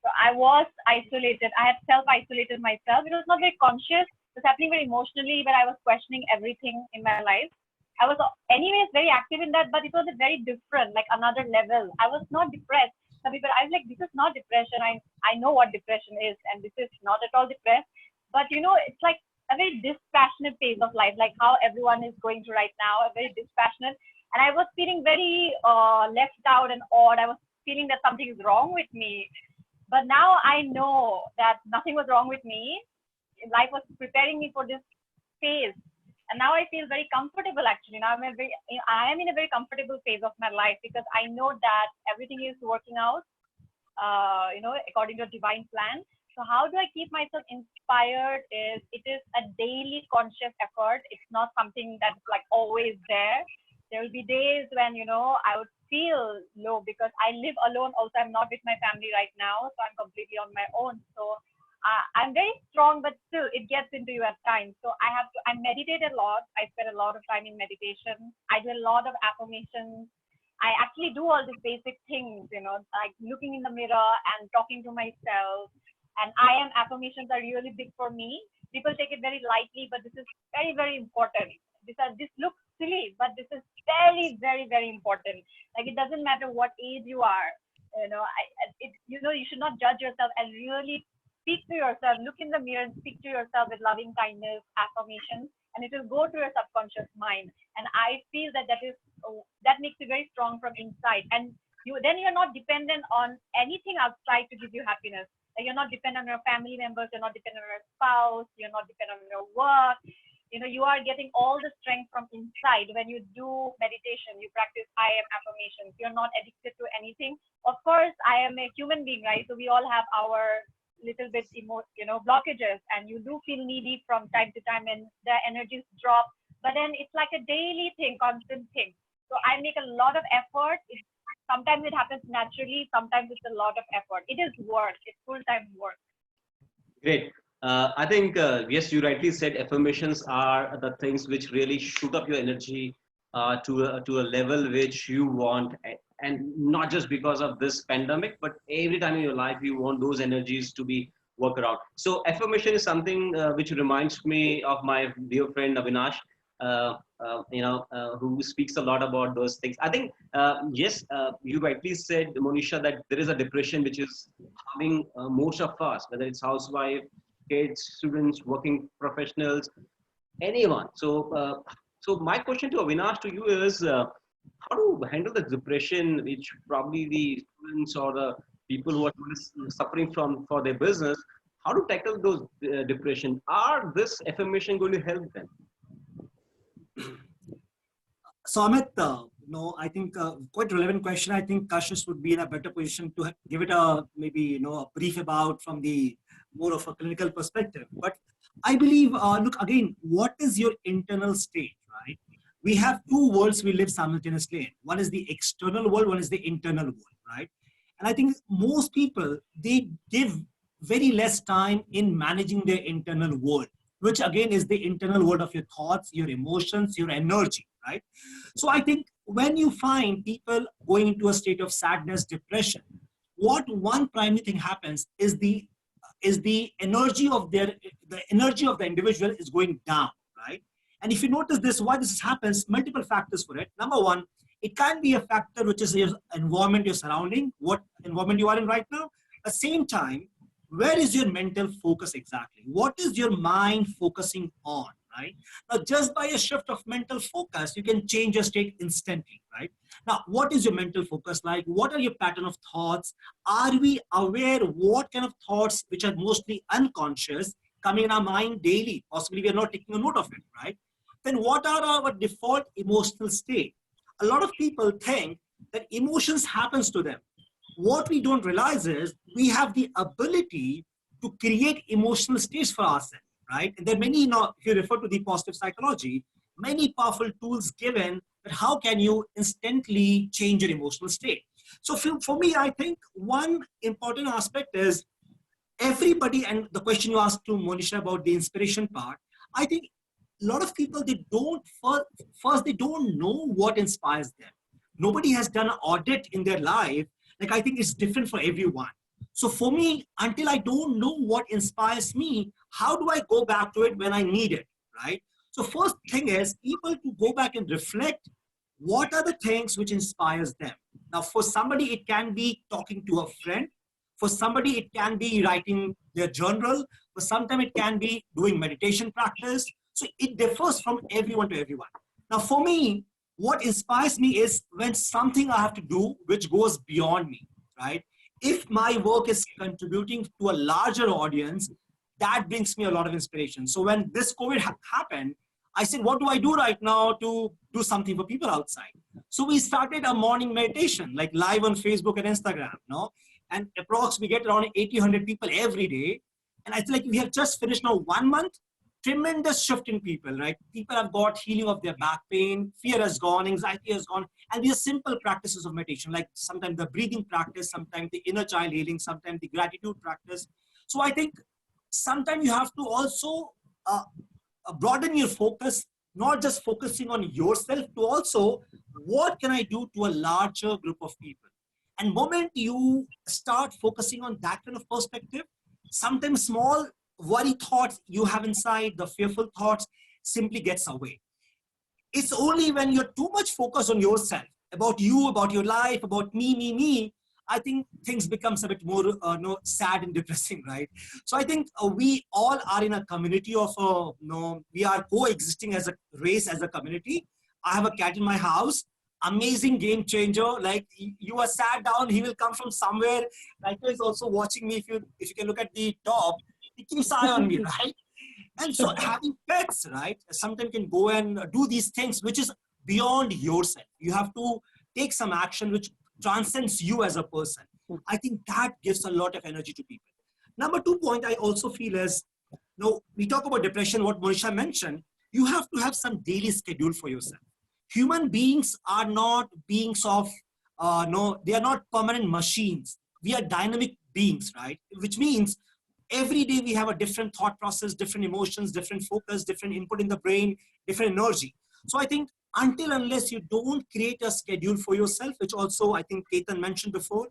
[SPEAKER 5] So I was isolated. I had self-isolated myself. It was not very conscious. It was happening very emotionally, but I was questioning everything in my life. I was anyways very active in that, but it was a very different, like another level. I was not depressed. Some people, I was like, this is not depression. I know what depression is, and this is not at all depressed. But it's like a very dispassionate phase of life, like how everyone is going through right now, a very dispassionate. And I was feeling very left out and odd. I was feeling that something is wrong with me. But now I know that nothing was wrong with me. Life was preparing me for this phase. And now I feel very comfortable actually. Now I am in a very comfortable phase of my life because I know that everything is working out, according to a divine plan. So how do I keep myself inspired it is a daily conscious effort. It's not something that's like always there. There will be days when, I would feel low because I live alone. Also, I'm not with my family right now. So I'm completely on my own. So I'm very strong, but still it gets into you at times. So I meditate a lot. I spend a lot of time in meditation. I do a lot of affirmations. I actually do all these basic things, like looking in the mirror and talking to myself. And I am affirmations are really big for me. People take it very lightly, but this is very, very important. This looks silly, but this is very, very, very important. Like it doesn't matter what age you are. You should not judge yourself and really speak to yourself. Look in the mirror and speak to yourself with loving kindness, affirmations, and it will go to your subconscious mind. And I feel that makes you very strong from inside. And then you're not dependent on anything outside to give you happiness. Like you're not dependent on your family members, you're not dependent on your spouse, you're not dependent on your work, you are getting all the strength from inside when you do meditation, you practice I am affirmations. You're not addicted to anything. Of course, I am a human being, right? So we all have our little bit blockages, and you do feel needy from time to time, and the energies drop. But then it's like a daily thing, constant thing. So I make a lot of effort. Sometimes it happens naturally. Sometimes it's a lot of effort. It is work. It's full-time work.
[SPEAKER 3] Great. I think, yes, you rightly said affirmations are the things which really shoot up your energy to a level which you want. And not just because of this pandemic, but every time in your life, you want those energies to be work around. So affirmation is something which reminds me of my dear friend Avinash, who speaks a lot about those things. I think, yes, you rightly said, Monisha, that there is a depression which is harming most of us, whether it's housewife, kids, students, working professionals, anyone. So, so my question to Avinash to you is, how to handle the depression, which probably the students or the people who are suffering from for their business, how to tackle those depression? Are this affirmation going to help them?
[SPEAKER 6] So Amit, I think quite relevant question. I think Kashish would be in a better position to give it a maybe a brief about from the more of a clinical perspective. But I believe, look again, what is your internal state, right? We have two worlds we live simultaneously in. One is the external world, one is the internal world, right? And I think most people, they give very less time in managing their internal world, which again is the internal world of your thoughts, your emotions, your energy, right? So I think when you find people going into a state of sadness, depression, what one primary thing happens is the energy of the energy of the individual is going down, right? And if you notice this, why this happens, multiple factors for it. Number one, it can be a factor which is your environment, your surrounding, what environment you are in right now. At the same time, where is your mental focus exactly? What is your mind focusing on, right? Now, just by a shift of mental focus, you can change your state instantly, right? Now, what is your mental focus like? What are your pattern of thoughts? Are we aware what kind of thoughts, which are mostly unconscious, coming in our mind daily? Possibly we are not taking a note of it, right? Then what are our default emotional state? A lot of people think that emotions happens to them. What we don't realize is we have the ability to create emotional states for ourselves, right? And there are many, if you refer to the positive psychology, many powerful tools given that how can you instantly change your emotional state. So for me, I think one important aspect is everybody, and the question you asked to Monisha about the inspiration part, I think a lot of people, they don't, first they don't know what inspires them. Nobody has done an audit in their life. Like, I think it's different for everyone. So for me, until I don't know what inspires me, how do I go back to it when I need it, right? So first thing is people to go back and reflect what are the things which inspires them. Now, for somebody, it can be talking to a friend. For somebody, it can be writing their journal. For sometimes it can be doing meditation practice. So it differs from everyone to everyone. Now, for me, what inspires me is when something I have to do which goes beyond me, right? If my work is contributing to a larger audience, that brings me a lot of inspiration. So when this COVID happened, I said, what do I do right now to do something for people outside? So we started a morning meditation, like live on Facebook and Instagram, and approximately we get around 80, 100 people every day. And I feel like we have just finished now 1 month. Tremendous shift in people, right? People have got healing of their back pain, fear has gone, anxiety has gone, and these are simple practices of meditation, like sometimes the breathing practice, sometimes the inner child healing, sometimes the gratitude practice. So I think sometimes you have to also broaden your focus, not just focusing on yourself, to also what can I do to a larger group of people. And moment you start focusing on that kind of perspective, sometimes small worry thoughts you have inside, the fearful thoughts simply gets away. It's only when you're too much focused on yourself, about you, about your life, about me, I think things becomes a bit more sad and depressing, right? So I think we all are in a community of, we are coexisting as a race, as a community. I have a cat in my house, amazing game changer. Like you are sat down, he will come from somewhere. Like he's also watching me. If you can look at the top, he keeps eye on me, right? And so having pets, right, sometimes can go and do these things which is beyond yourself. You have to take some action which transcends you as a person. I think that gives a lot of energy to people. Number 2 point I also feel is, we talk about depression, what Monisha mentioned, you have to have some daily schedule for yourself. Human beings are not beings of, no, they are not permanent machines. We are dynamic beings, right? Which means every day we have a different thought process, different emotions, different focus, different input in the brain, different energy. So I think until unless you don't create a schedule for yourself, which also I think Ketan mentioned before,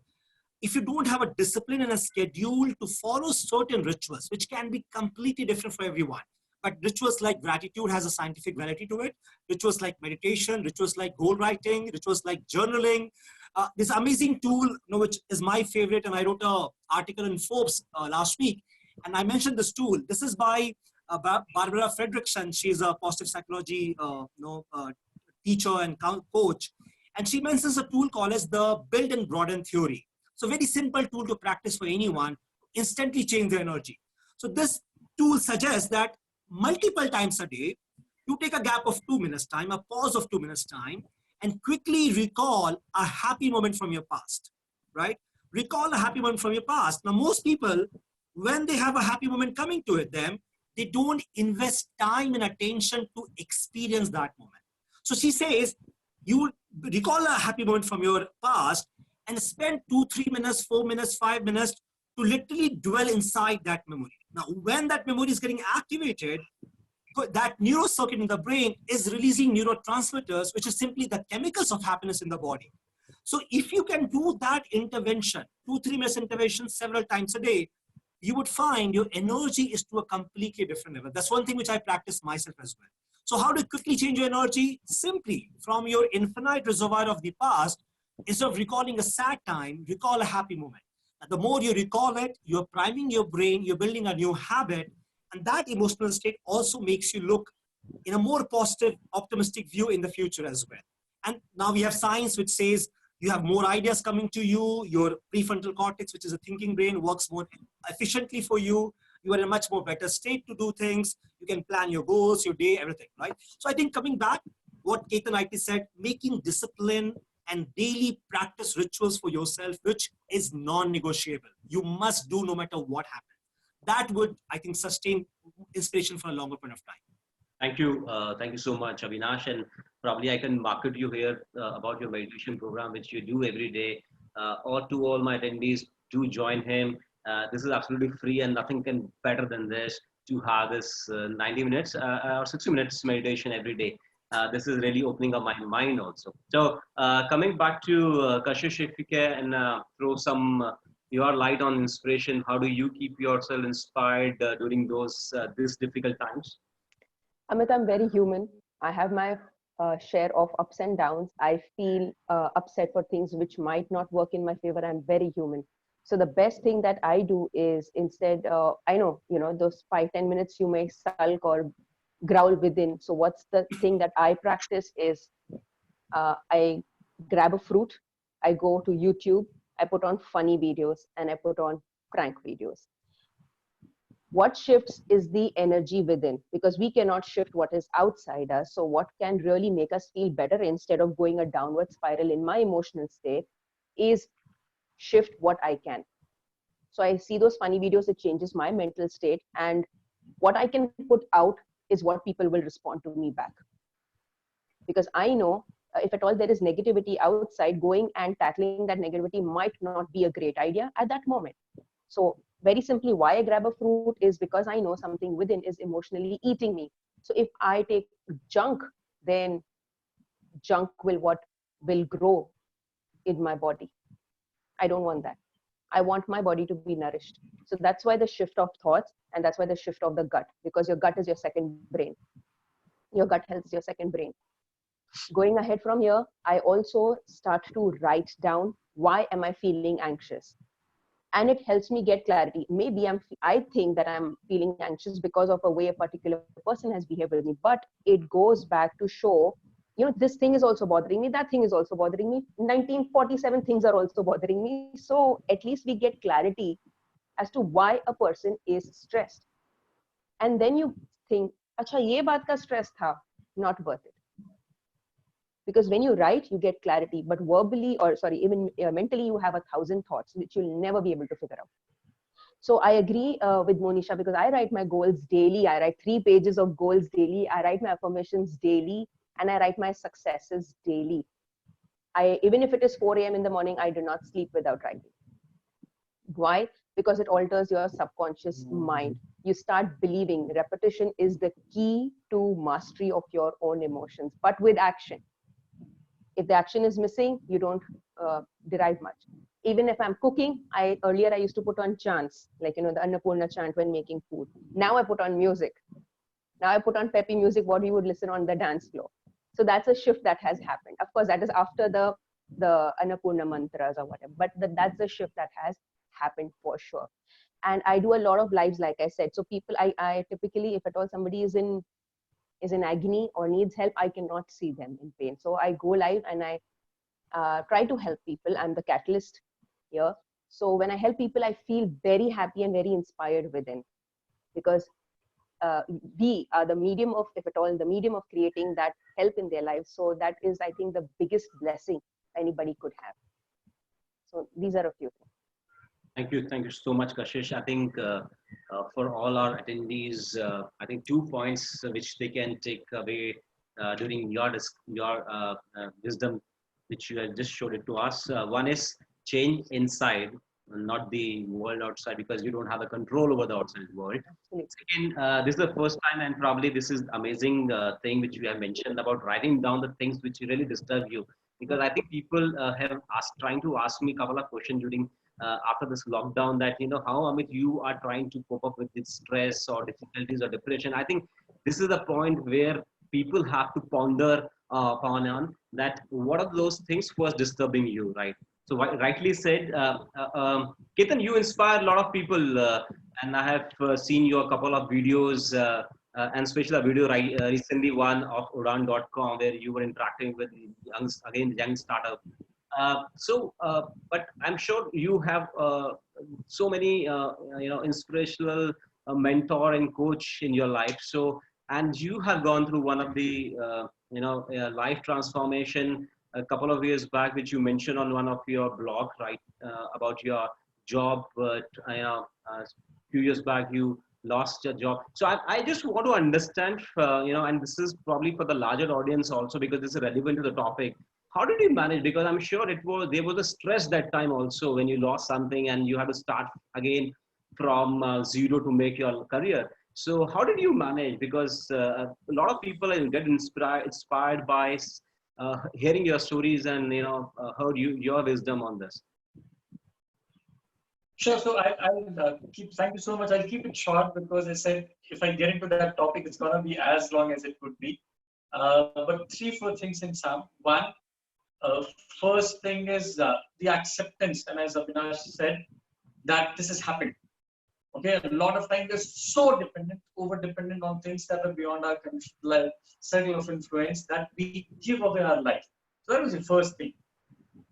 [SPEAKER 6] if you don't have a discipline and a schedule to follow certain rituals, which can be completely different for everyone, but rituals like gratitude has a scientific validity to it, rituals like meditation, rituals like goal writing, rituals like journaling, this amazing tool, which is my favorite, and I wrote an article in Forbes last week, and I mentioned this tool. This is by Barbara Fredrickson. She's a positive psychology teacher and coach, and she mentions a tool called as the build and broaden theory. So very simple tool to practice for anyone, instantly change their energy. So this tool suggests that multiple times a day, you take a gap of 2 minutes time, a pause of 2 minutes time, and quickly recall a happy moment from your past, right? Recall a happy moment from your past. Now, most people, when they have a happy moment coming to them, they don't invest time and attention to experience that moment. So she says, you recall a happy moment from your past and spend 2, 3 minutes, 4 minutes, 5 minutes to literally dwell inside that memory. Now, when that memory is getting activated, that neurocircuit in the brain is releasing neurotransmitters, which is simply the chemicals of happiness in the body. So if you can do that intervention, 2, 3 minutes intervention several times a day, you would find your energy is to a completely different level. That's one thing which I practice myself as well. So how to quickly change your energy? Simply from your infinite reservoir of the past, instead of recalling a sad time, recall a happy moment. And the more you recall it, you're priming your brain, you're building a new habit, and that emotional state also makes you look in a more positive, optimistic view in the future as well. And now we have science which says you have more ideas coming to you, your prefrontal cortex, which is a thinking brain, works more efficiently for you. You are in a much more better state to do things. You can plan your goals, your day, everything, right? So I think coming back, what Ketan IT said, making discipline and daily practice rituals for yourself, which is non-negotiable. You must do no matter what happens. That would, I think, sustain inspiration for a longer period of time.
[SPEAKER 3] Thank you. Thank you so much, Avinash. And probably I can market you here about your meditation program, which you do every day. Or to all my attendees, do join him. This is absolutely free, and nothing can better than this to have this 90 minutes or 60 minutes meditation every day. This is really opening up my mind also. So coming back to Kashish, if you can throw some your light on inspiration, how do you keep yourself inspired during these difficult times?
[SPEAKER 4] Amit, I'm very human. I have my share of ups and downs. I feel upset for things which might not work in my favor. I'm very human. So the best thing that I do is instead, I know, those 5-10 minutes you may sulk or growl within. So what's the thing that I practice is I grab a fruit, I go to YouTube, I put on funny videos, and I put on prank videos. What shifts is the energy within, because we cannot shift what is outside us. So what can really make us feel better instead of going a downward spiral in my emotional state is shift what I can. So I see those funny videos, it changes my mental state, and what I can put out is what people will respond to me back. Because I know if at all there is negativity outside, going and tackling that negativity might not be a great idea at that moment. So very simply, why I grab a fruit is because I know something within is emotionally eating me. So if I take junk, then junk will grow in my body. I don't want that. I want my body to be nourished. So that's why the shift of thoughts, and that's why the shift of the gut, because your gut is your second brain. Your gut health is your second brain. Going ahead from here, I also start to write down, why am I feeling anxious? And it helps me get clarity. Maybe I think that I'm feeling anxious because of a way a particular person has behaved with me, but it goes back to show, this thing is also bothering me, that thing is also bothering me, 1947 things are also bothering me. So at least we get clarity as to why a person is stressed. And then you think, "Acha, ye baat ka stress tha," not worth it. Because when you write, you get clarity, but verbally, or sorry, even mentally, you have 1,000 thoughts which you'll never be able to figure out. So I agree with Monisha, because I write my goals daily. I write 3 pages of goals daily. I write my affirmations daily, and I write my successes daily. Even if it is 4 a.m. in the morning, I do not sleep without writing. Why? Because it alters your subconscious mind. You start believing repetition is the key to mastery of your own emotions, but with action. If the action is missing, you don't derive much. Even if I'm cooking, earlier I used to put on chants, like, the Annapurna chant when making food. Now I put on music. Now I put on peppy music, what you would listen on the dance floor. So that's a shift that has happened. Of course, that is after the Annapurna mantras or whatever, but that's the shift that has happened for sure. And I do a lot of lives, like I said. So people, I typically, if at all somebody is in agony or needs help, I cannot see them in pain. So I go live and I try to help people. I'm the catalyst here. So when I help people, I feel very happy and very inspired within, because we are the medium of, if at all, the medium of creating that help in their lives. So that is, I think, the biggest blessing anybody could have. So these are a few things.
[SPEAKER 3] Thank you so much, Kashish. I think for all our attendees, I think 2 points which they can take away during your wisdom, which you have just showed it to us. One is change inside, not the world outside, because you don't have the control over the outside world.
[SPEAKER 4] Absolutely.
[SPEAKER 3] Second, this is the first time, and probably this is amazing thing which you have mentioned about writing down the things which really disturb you. Because I think people have trying to ask me a couple of questions during after this lockdown, that how, Amit, you are trying to cope up with this stress or difficulties or depression. I think this is the point where people have to ponder upon on that what are those things was disturbing you, right? So rightly said, Ketan, you inspire a lot of people, and I have seen your couple of videos, and especially a video recently one of Udaan.com, where you were interacting with young startup. But I'm sure you have so many inspirational mentor and coach in your life. So, and you have gone through one of the life transformation a couple of years back, which you mentioned on one of your blog, right, about your job. But a few years back you lost your job. So I just want to understand, and this is probably for the larger audience also, because this is relevant to the topic. How did you manage? Because I'm sure there was a stress that time also when you lost something and you had to start again from zero to make your career. So how did you manage? Because a lot of people get inspired by hearing your stories and heard your wisdom on this.
[SPEAKER 2] Sure. So I'll thank you so much. I'll keep it short, because I said if I get into that topic, it's gonna be as long as it could be. But 3-4 things in sum. One, first thing is the acceptance, and as Avinash said, that this has happened. Okay, a lot of time we're so over dependent on things that are beyond our circle of influence, that we give away our life. So that was the first thing.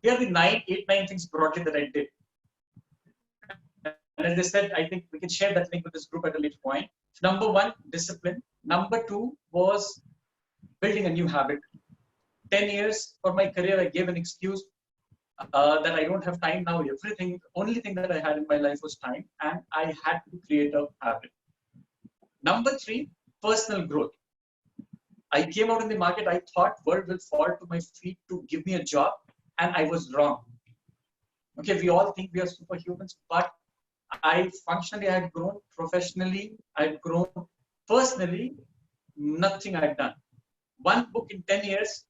[SPEAKER 2] Here are the 8, 9 things broadly that I did. And as I said, I think we can share that link with this group at a later point. Number 1, discipline. Number 2 was building a new habit. 10 years for my career, I gave an excuse that I don't have time now. Only thing that I had in my life was time, and I had to create a habit. Number 3, personal growth. I came out in the market, I thought world will fall to my feet to give me a job, and I was wrong. Okay, we all think we are superhumans, but I had grown professionally, I had grown personally, nothing I had done. One book in 10 years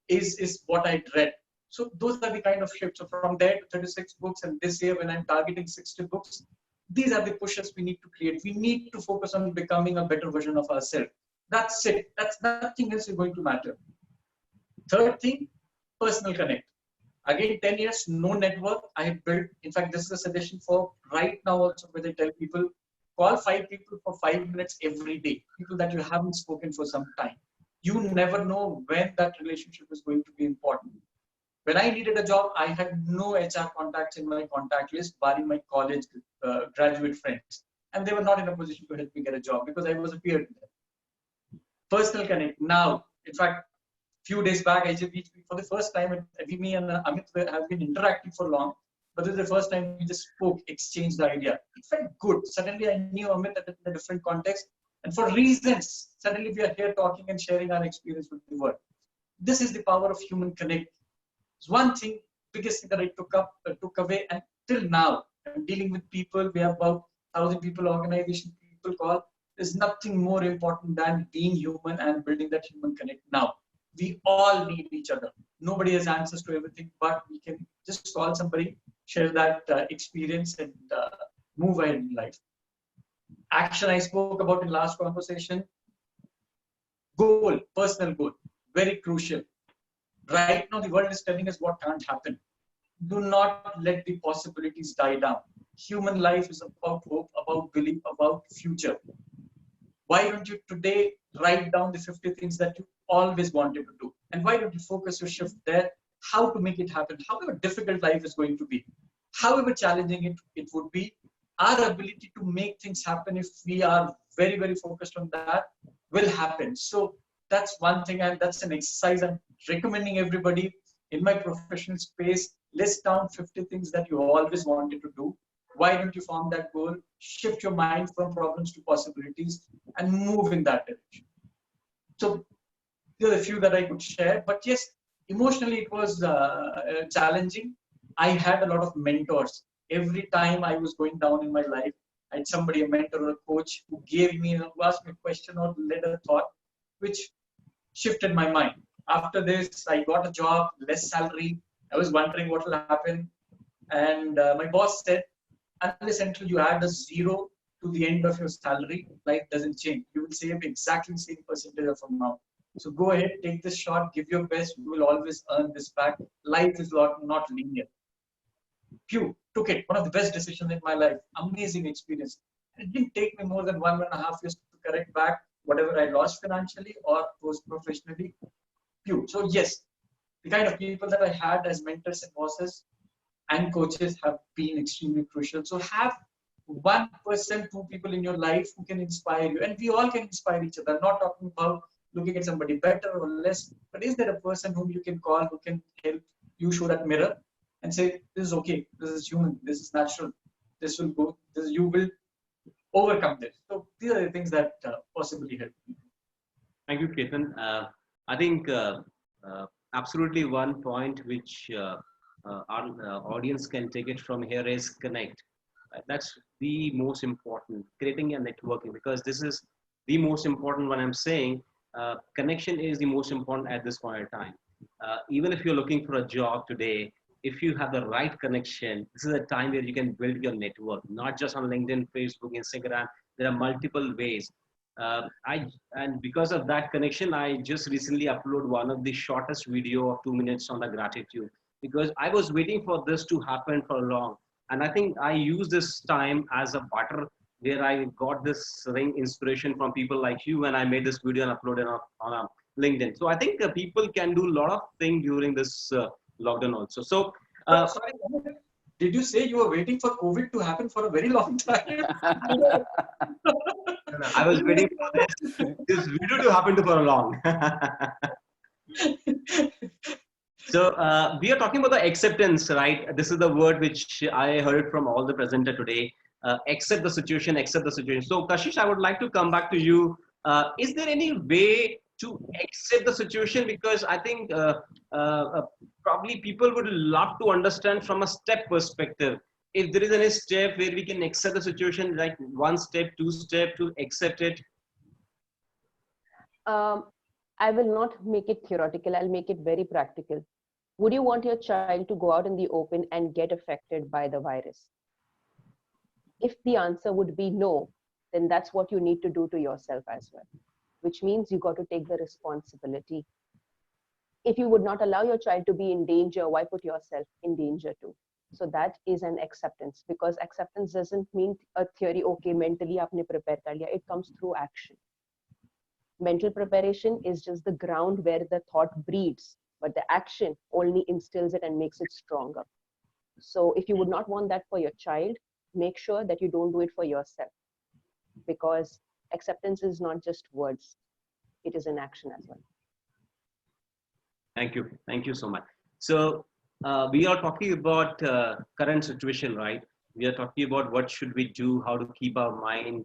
[SPEAKER 2] is what I read. So those are the kind of shifts. So from there to 36 books, and this year when I'm targeting 60 books, these are the pushes we need to create. We need to focus on becoming a better version of ourselves. That's it. That's nothing else is going to matter. Third thing, personal connect. Again, 10 years, no network I have built. In fact, this is a suggestion for right now also, where I tell people, call 5 people for 5 minutes every day. People that you haven't spoken for some time. You never know when that relationship is going to be important. When I needed a job, I had no HR contacts in my contact list, barring my college graduate friends. and they were not in a position to help me get a job because I was a peer to them. Personal connect. Now, in fact, few days back, I just for the first time, me and Amit have been interacting for long, but this is the first time we just spoke, exchanged the idea. It felt good. Suddenly, I knew Amit in a different context, and for reasons, suddenly we are here talking and sharing our experience with the world. This is the power of human connect. It's one thing, biggest thing that I took away, and till now, I'm dealing with people. We have about 1,000 people organization people call. There's nothing more important than being human and building that human connect now. We all need each other. Nobody has answers to everything, but we can just call somebody, share that experience, and move ahead in life. Action I spoke about in last conversation. Goal, personal goal, very crucial. Right now, the world is telling us what can't happen. Do not let the possibilities die down. Human life is about hope, about belief, about future. Why don't you today write down the 50 things that you always wanted to do? And why don't you focus your shift there? How to make it happen? However difficult life is going to be, however challenging it would be, our ability to make things happen, if we are very, very focused on that, will happen. So that's one thing, and that's an exercise I'm recommending everybody in my professional space. List down 50 things that you always wanted to do. Why don't you form that goal? Shift your mind from problems to possibilities and move in that direction. So there are a few that I could share, but yes, emotionally it was challenging. I had a lot of mentors. Every time I was going down in my life, I had somebody, a mentor or a coach, who gave me, who asked me a question or led a thought, which shifted my mind. After this, I got a job, less salary. I was wondering what will happen. And my boss said, unless until you add a zero to the end of your salary, life doesn't change. You will save exactly the same percentage of amount. So go ahead, take this shot, give your best. You will always earn this back. Life is not linear. Phew, took it. One of the best decisions in my life. Amazing experience. It didn't take me more than 1.5 years to correct back whatever I lost financially or professionally. Phew. So yes, the kind of people that I had as mentors and bosses and coaches have been extremely crucial. So have 1%, 2 people in your life who can inspire you, and we all can inspire each other. I'm not talking about looking at somebody better or less, but is there a person whom you can call who can help you show that mirror and say, this is okay, this is human, this is natural, this will go, this, you will overcome this. So these are the things that possibly help you.
[SPEAKER 3] Thank you, Ketan. I think absolutely one point which our audience can take it from here is connect. That's the most important, creating a networking, because this is the most important when I'm saying connection is the most important at this point in time. Even if you're looking for a job today, if you have the right connection, this is a time where you can build your network, not just on LinkedIn, Facebook, Instagram. There are multiple ways. And because of that connection, I just recently uploaded one of the shortest video of 2 minutes on the gratitude, because I was waiting for this to happen for long. And I think I use this time as a butter where I got this inspiration from people like you, and I made this video and uploaded on LinkedIn. So I think people can do a lot of things during this lockdown also. So,
[SPEAKER 2] sorry, did you say you were waiting for COVID to happen for a very long time?
[SPEAKER 3] I was waiting for this video to happen for long. So we are talking about the acceptance, right? This is the word which I heard from all the presenter today. Accept the situation, accept the situation. So Kashish, I would like to come back to you. Is there any way to accept the situation? Because I think probably people would love to understand from a step perspective. If there is any step where we can accept the situation, like 1 step, 2 step to accept it.
[SPEAKER 4] I will not make it theoretical. I'll make it very practical. Would you want your child to go out in the open and get affected by the virus? If the answer would be no, then that's what you need to do to yourself as well, which means you got to take the responsibility. If you would not allow your child to be in danger, why put yourself in danger too? So that is an acceptance, because acceptance doesn't mean a theory, okay, mentally aapne prepare kar liya. It comes through action. Mental preparation is just the ground where the thought breeds, but the action only instills it and makes it stronger. So if you would not want that for your child, make sure that you don't do it for yourself. because acceptance is not just words, it is in action as well.
[SPEAKER 3] Thank you. Thank you so much. So we are talking about current situation, right? We are talking about what should we do, how to keep our mind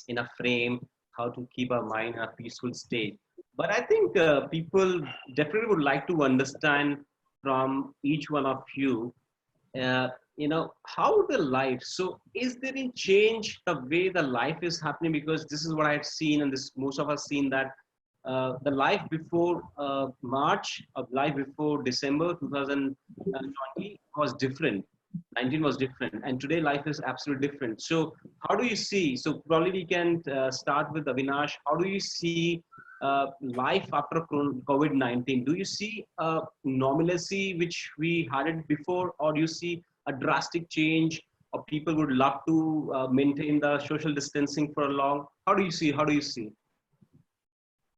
[SPEAKER 3] in a frame, how to keep our mind in a peaceful state. But I think people definitely would like to understand from each one of you, uh, how the life. So is there any change the way the life is happening? Because this is what I've seen, and this most of us seen that the life before March, of life before December 2020 was different. 19 was different, and today life is absolutely different. So how do you see? So probably we can start with Avinash. How do you see life after COVID-19? Do you see normalcy which we had it before, or do you see a drastic change, or people would love to maintain the social distancing for a long? How do you see? How do you see?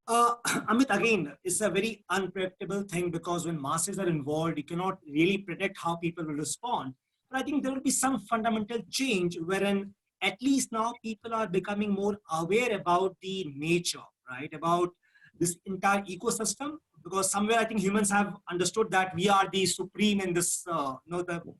[SPEAKER 6] Amit, again, it's a very unpredictable thing because when masses are involved, you cannot really predict how people will respond. But I think there will be some fundamental change wherein at least now people are becoming more aware about the nature, right? About this entire ecosystem, because somewhere I think humans have understood that we are the supreme in this,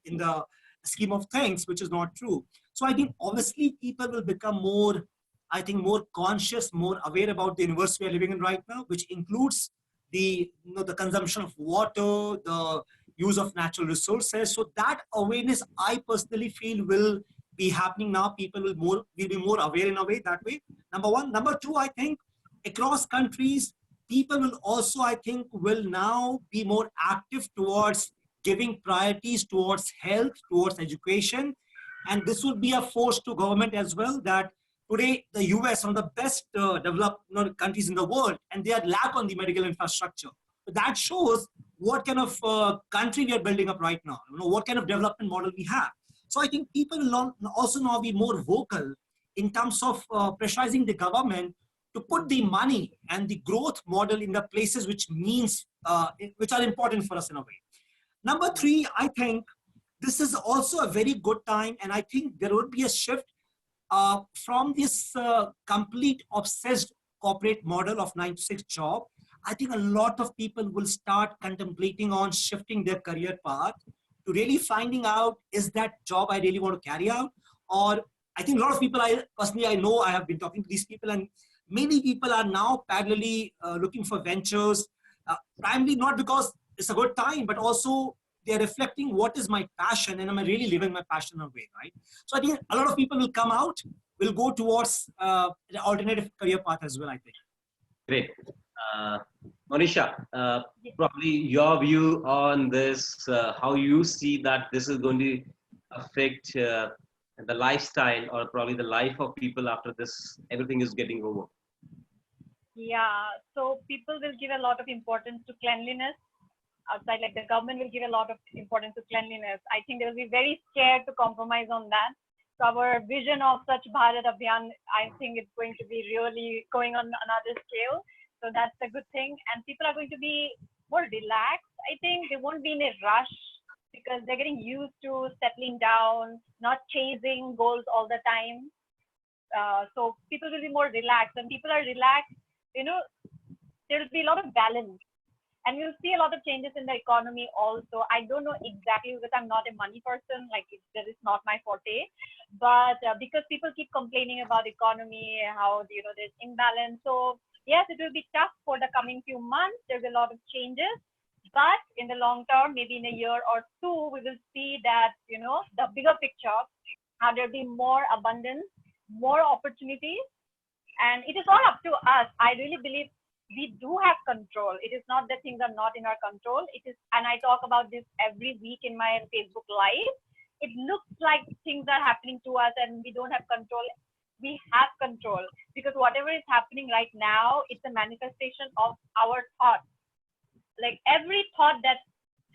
[SPEAKER 6] in the scheme of things, which is not true. So I think obviously people will become more, I think, more conscious, more aware about the universe we are living in right now, which includes the, the consumption of water, the use of natural resources. So that awareness, I personally feel, will be happening now. People will be more aware in a way that way. Number one. Number two, I think across countries, people will also, I think, will now be more active towards giving priorities towards health, towards education. And this would be a force to government as well, that today, the US, one of the best developed countries in the world, and they are lack on the medical infrastructure. So that shows what kind of country we are building up right now, what kind of development model we have. So I think people will also now be more vocal in terms of pressurizing the government to put the money and the growth model in the places which which are important for us in a way. Number three, I think this is also a very good time, and I think there would be a shift from this complete obsessed corporate model of 9 to 6 job. I think a lot of people will start contemplating on shifting their career path to really finding out, is that job I really want to carry out? Or I think a lot of people, I know, I have been talking to these people, and many people are now parallelly looking for ventures, primarily not because it's a good time, but also they're reflecting what is my passion, and am I really living my passion in a way, right? So I think a lot of people will come out, will go towards the alternative career path as well, I think.
[SPEAKER 3] Great. Monisha, probably your view on this, how you see that this is going to affect the lifestyle, or probably the life of people after this, everything is getting over.
[SPEAKER 5] Yeah, so people will give a lot of importance to cleanliness outside, like the government will give a lot of importance to cleanliness. I think they will be very scared to compromise on that. So our vision of Swachh Bharat Abhiyan, I think it's going to be really going on another scale. So that's a good thing. And people are going to be more relaxed. I think they won't be in a rush because they're getting used to settling down, not chasing goals all the time. So people will be more relaxed. When people are relaxed, there will be a lot of balance. And we'll see a lot of changes in the economy also. I don't know exactly because I'm not a money person, like that is not my forte. But because people keep complaining about the economy, how there's imbalance. So yes, it will be tough for the coming few months. There's a lot of changes. But in the long term, maybe in a year or two, we will see that, the bigger picture, how there'll be more abundance, more opportunities. And it is all up to us. I really believe we do have control. It is not that things are not in our control. It is, and I talk about this every week in my Facebook Live. It looks like things are happening to us and we don't have control. We have control, because whatever is happening right now, it's a manifestation of our thoughts. Like every thought that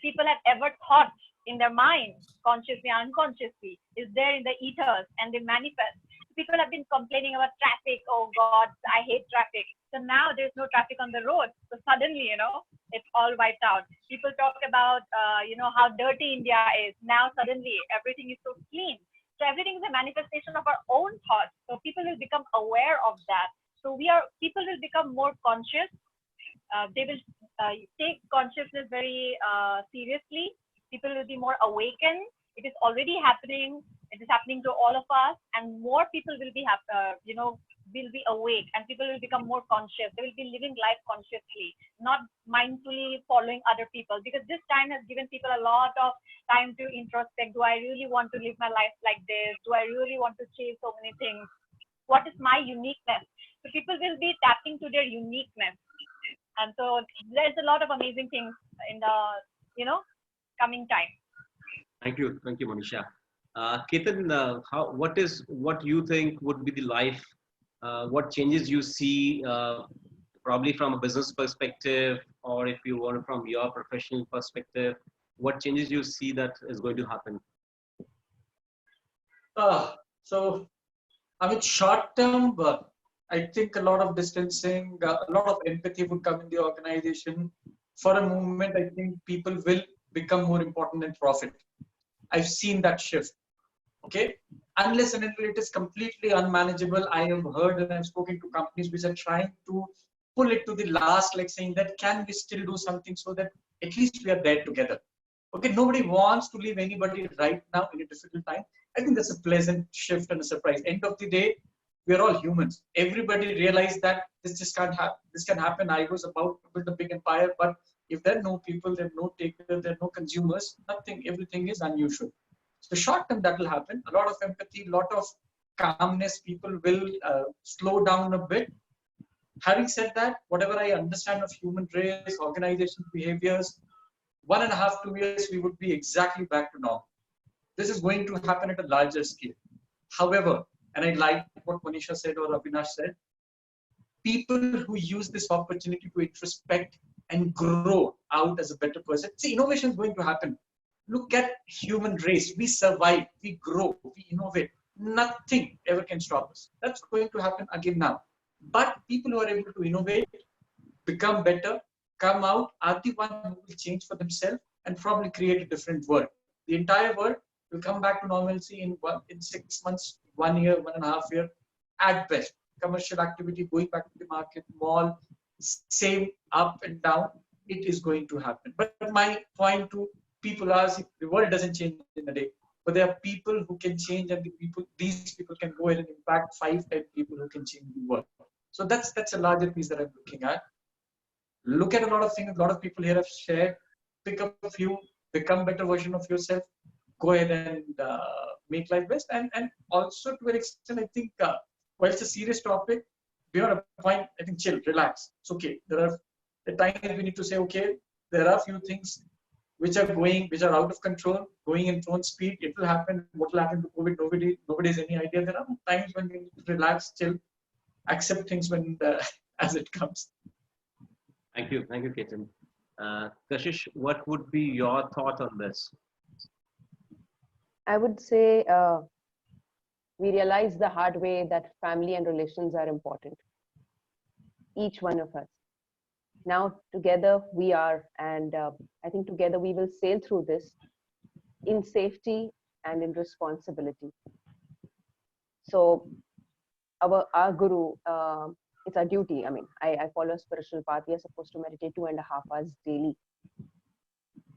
[SPEAKER 5] people have ever thought in their mind, consciously, unconsciously, is there in the ethers, and they manifest. People have been complaining about traffic. Oh God, I hate traffic. So now there's no traffic on the road. So suddenly, it's all wiped out. People talk about, how dirty India is. Now suddenly everything is so clean. So everything is a manifestation of our own thoughts. So people will become aware of that. So people will become more conscious. They will take consciousness very seriously. People will be more awakened. It is already happening. It is happening to all of us, and more people will be will be awake, and people will become more conscious. They will be living life consciously, not mindfully following other people, because this time has given people a lot of time to introspect. Do I really want to live my life like this? Do I really want to chase so many things? What is my uniqueness? So people will be tapping to their uniqueness, and so there's a lot of amazing things in the coming time.
[SPEAKER 3] Thank you, Monisha. Ketan, what you think would be the life? What changes you see, probably from a business perspective, or if you want from your professional perspective, what changes you see that is going to happen?
[SPEAKER 2] So, I mean, short term, I think a lot of distancing, a lot of empathy would come in the organization. For a moment, I think people will become more important than profit. I've seen that shift. Okay, unless and until it is completely unmanageable, I have heard and I've spoken to companies which are trying to pull it to the last, like saying that can we still do something so that at least we are there together. Okay, nobody wants to leave anybody right now in a difficult time. I think that's a pleasant shift and a surprise. End of the day, we are all humans. Everybody realized that this just can't happen. This can happen. I was about to build a big empire, but if there are no people, there are no takers, there are no consumers, nothing, everything is unusual. So short term, that will happen. A lot of empathy, a lot of calmness. People will slow down a bit. Having said that, whatever I understand of human race, organization behaviors, 1.5 to 2 years, we would be exactly back to normal. This is going to happen at a larger scale. However, and I like what Monisha said or Avinash said, people who use this opportunity to introspect and grow out as a better person. See, innovation is going to happen. Look at human race. We survive, we grow, we innovate. Nothing ever can stop us. That's going to happen again now. But people who are able to innovate, become better, come out, are the ones who will change for themselves and probably create a different world. The entire world will come back to normalcy in 6 months, 1 year, 1.5 years, at best. Commercial activity going back to the market, mall, same up and down, it is going to happen. But my point to people are, the world doesn't change in a day, but there are people who can change, and these people can go ahead and impact 5, 10 people who can change the world. So that's a larger piece that I'm looking at. Look at a lot of things, a lot of people here have shared, pick up a few, become better version of yourself, go ahead and make life best. And also to an extent, I think, while it's a serious topic, beyond a point, I think chill, relax. It's okay. There are the times we need to say, okay, there are a few things which are out of control, going in its own speed. It will happen. What will happen to COVID? Nobody has any idea. There are times when we need to relax, chill, accept things when as it comes.
[SPEAKER 3] Thank you, Ketan. Kashish, what would be your thought on this?
[SPEAKER 4] I would say we realize the hard way that family and relations are important. Each one of us. Now together we are, and I think together we will sail through this in safety and in responsibility. So our guru, it's our duty. I mean, I follow a spiritual path. We are supposed to meditate 2.5 hours daily.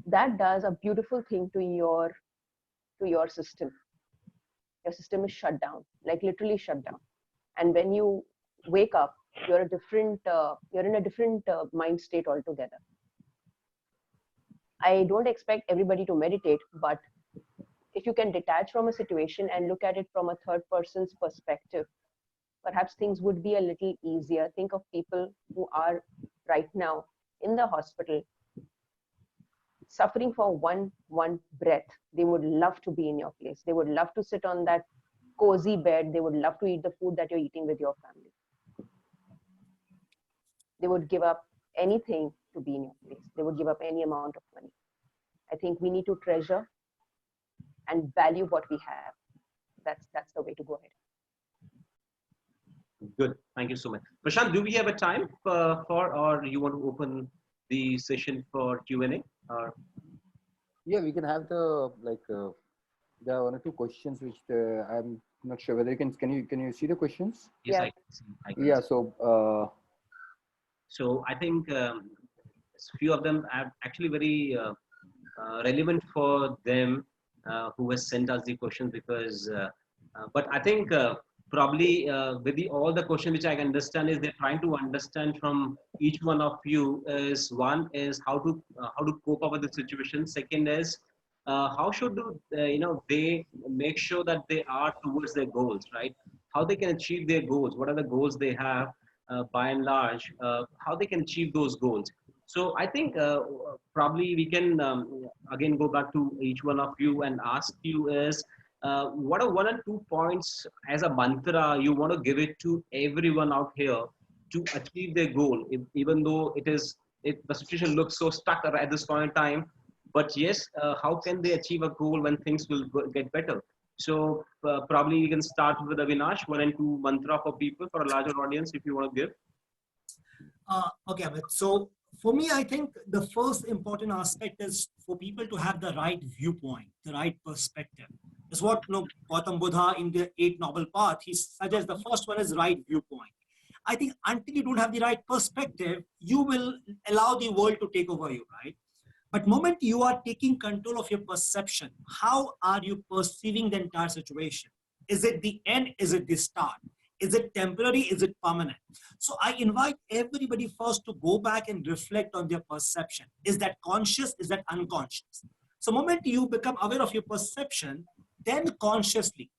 [SPEAKER 4] That does a beautiful thing to your system. Your system is shut down, like literally shut down. And when you wake up, you're in a different mind state altogether. I don't expect everybody to meditate, but if you can detach from a situation and look at it from a third person's perspective, perhaps things would be a little easier. Think of people who are right now in the hospital, suffering for one breath. They would love to be in your place. They would love to sit on that cozy bed. They would love to eat the food that you're eating with your family. They would give up anything to be in your place. They would give up any amount of money. I think we need to treasure and value what we have. That's the way to go ahead.
[SPEAKER 3] Good. Thank you so much. Prashant, do we have a time or you want to open the session for Q&A?
[SPEAKER 7] Yeah, we can have the
[SPEAKER 1] There are one or two questions which I'm not sure whether you can you see the questions?
[SPEAKER 3] Yes,
[SPEAKER 4] Yeah.
[SPEAKER 3] I can see. I can
[SPEAKER 1] Yeah.
[SPEAKER 3] see.
[SPEAKER 1] So
[SPEAKER 3] I think few of them are actually very relevant for them who has sent us the questions because, but I think probably with all the questions which I can understand is they're trying to understand from each one of you is one is how to cope up with the situation. Second is how should they make sure that they are towards their goals, right? How they can achieve their goals, what are the goals they have by and large, how they can achieve those goals. So I think probably we can again go back to each one of you and ask you is what are one or two points as a mantra you want to give it to everyone out here to achieve their goal, even though the situation looks so stuck at this point in time. But yes, how can they achieve a goal when things will get better? So probably we can start with Avinash, one and two mantra for people, for a larger audience, if you want to give.
[SPEAKER 6] Okay, Amit. So for me, I think the first important aspect is for people to have the right viewpoint, the right perspective. That's what Gautam Buddha in the 8 Noble Path, he suggests the first one is right viewpoint. I think until you don't have the right perspective, you will allow the world to take over you, right? But moment you are taking control of your perception, how are you perceiving the entire situation? Is it the end? Is it the start? Is it temporary? Is it permanent? So I invite everybody first to go back and reflect on their perception. Is that conscious? Is that unconscious? So moment you become aware of your perception, then consciously,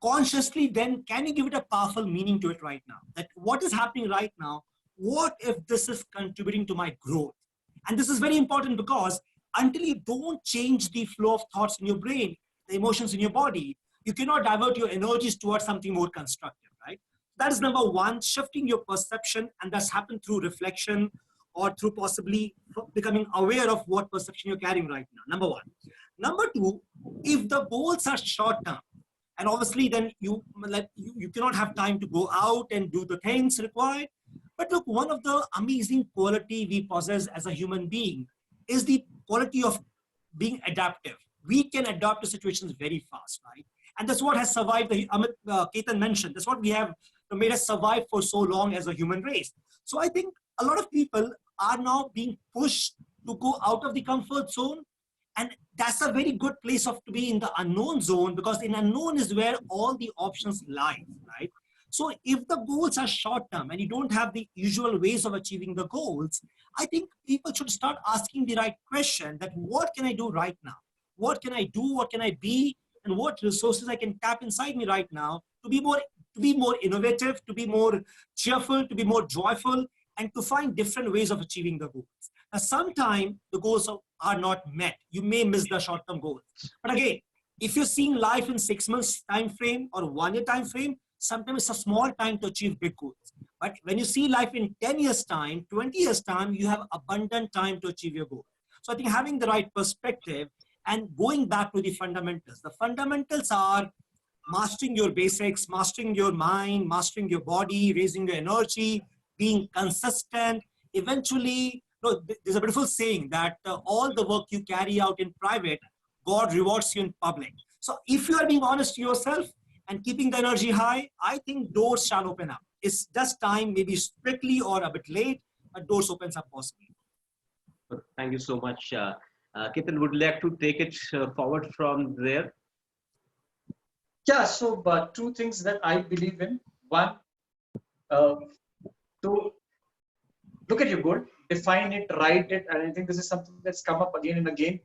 [SPEAKER 6] then can you give it a powerful meaning to it right now? That what is happening right now, what if this is contributing to my growth? And this is very important because until you don't change the flow of thoughts in your brain, the emotions in your body, you cannot divert your energies towards something more constructive, right? That is number one, shifting your perception, and that's happened through reflection or through possibly becoming aware of what perception you're carrying right now, number one. Number two, if the goals are short-term, and obviously then you cannot have time to go out and do the things required. But look, one of the amazing quality we possess as a human being is the quality of being adaptive. We can adapt to situations very fast, right? And that's what has survived, Amit Ketan mentioned, that's what we have made us survive for so long as a human race. So I think a lot of people are now being pushed to go out of the comfort zone. And that's a very good place to be in the unknown zone, because in unknown is where all the options lie, right? So if the goals are short term and you don't have the usual ways of achieving the goals, I think people should start asking the right question, that what can I do right now? What can I do? What can I be? And what resources I can tap inside me right now to be more innovative, to be more cheerful, to be more joyful, and to find different ways of achieving the goals. Now, sometimes the goals are not met. You may miss the short-term goals. But again, if you're seeing life in 6 months time frame or 1 year time frame, sometimes it's a small time to achieve big goals. But when you see life in 10 years time, 20 years time, you have abundant time to achieve your goal. So I think having the right perspective and going back to the fundamentals. The fundamentals are mastering your basics, mastering your mind, mastering your body, raising your energy, being consistent. Eventually, there's a beautiful saying that all the work you carry out in private, God rewards you in public. So if you are being honest to yourself and keeping the energy high, I think doors shall open up. It's just time, maybe quickly or a bit late, but doors opens up possibly.
[SPEAKER 3] Thank you so much. Ketan, would you like to take it forward from there?
[SPEAKER 2] Yeah, so two things that I believe in. One, to look at your goal, define it, write it, and I think this is something that's come up again and again.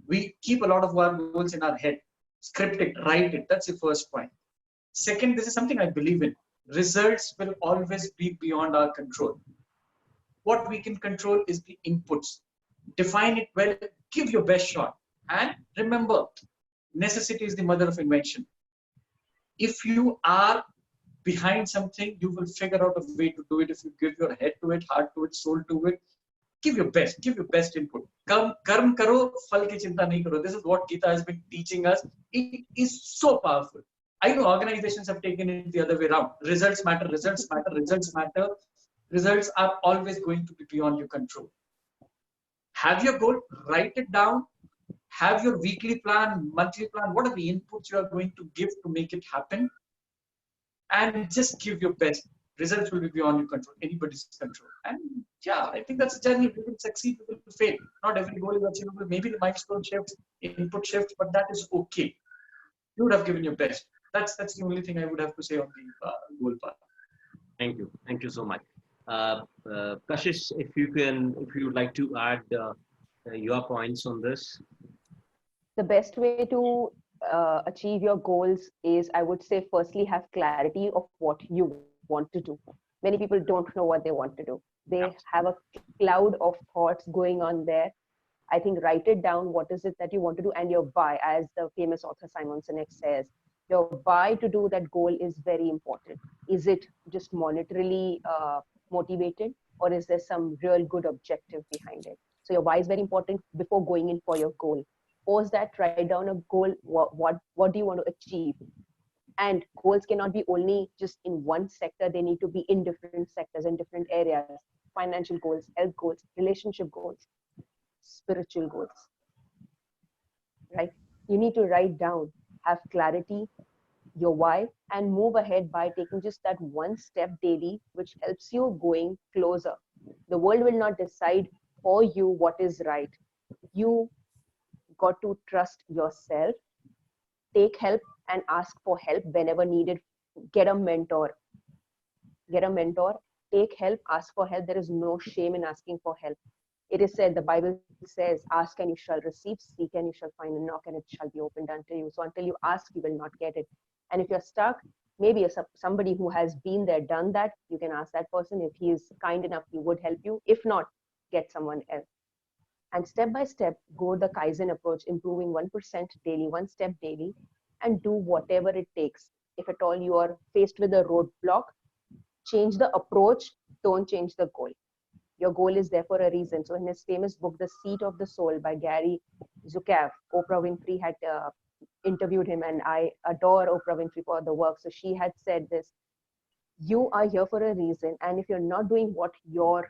[SPEAKER 2] We keep a lot of our goals in our head. Script it, write it. That's the first point. Second, this is something I believe in. Results will always be beyond our control. What we can control is the inputs. Define it well, give your best shot. And remember, necessity is the mother of invention. If you are behind something, you will figure out a way to do it. If you give your head to it, heart to it, soul to it, give your best input. Karm karo, phal ki chinta nahi karo. This is what Gita has been teaching us. It is so powerful. I know organizations have taken it the other way around. Results matter, results matter, results matter. Results are always going to be beyond your control. Have your goal, write it down, have your weekly plan, monthly plan. What are the inputs you are going to give to make it happen? And just give your best. Results will be beyond your control, anybody's control. And yeah, I think that's a journey. We will succeed, we will fail. Not every goal is achievable. Maybe the milestone shifts, input shifts, but that is okay. You would have given your best. That's the only thing I would have to say on the goal path.
[SPEAKER 3] Thank you so much. Kashish, if you would like to add your points on this.
[SPEAKER 4] The best way to achieve your goals is, I would say, firstly have clarity of what you want to do. Many people don't know what they want to do. They have a cloud of thoughts going on there. I think write it down. What is it that you want to do, and your why, as the famous author Simon Sinek says, your why to do that goal is very important. Is it just monetarily motivated, or is there some real good objective behind it? So your why is very important before going in for your goal. Post that, write down a goal. What do you want to achieve? And goals cannot be only just in one sector. They need to be in different sectors, in different areas. Financial goals, health goals, relationship goals, spiritual goals, right? You need to write down, have clarity, your why, and move ahead by taking just that one step daily, which helps you going closer. The world will not decide for you what is right. You got to trust yourself, take help and ask for help whenever needed. Get a mentor, take help, ask for help. There is no shame in asking for help. It is said, the Bible says, ask and you shall receive, seek and you shall find, and knock and it shall be opened unto you. So until you ask, you will not get it. And if you're stuck, maybe somebody who has been there, done that, you can ask that person. If he is kind enough, he would help you. If not, get someone else. And step by step, go the Kaizen approach, improving 1% daily, one step daily, and do whatever it takes. If at all you are faced with a roadblock, change the approach, don't change the goal. Your goal is there for a reason. So in his famous book, The Seat of the Soul by Gary Zukav, Oprah Winfrey had interviewed him, and I adore Oprah Winfrey for the work. So she had said this: you are here for a reason, and if you're not doing what your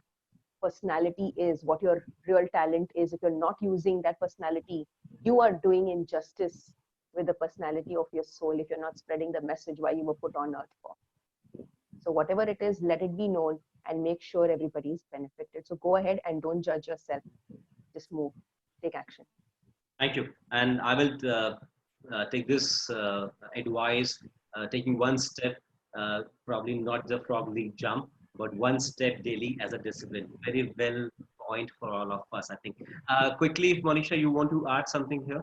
[SPEAKER 4] personality is, what your real talent is, if you're not using that personality, you are doing injustice with the personality of your soul if you're not spreading the message why you were put on earth for. So whatever it is, let it be known and make sure everybody's benefited. So go ahead and don't judge yourself. Just move, take action.
[SPEAKER 3] Thank you. And I will take this advice, taking one step, probably not the frog leap jump, but one step daily as a discipline. Very well point for all of us, I think. Quickly, if Monisha, you want to add something here?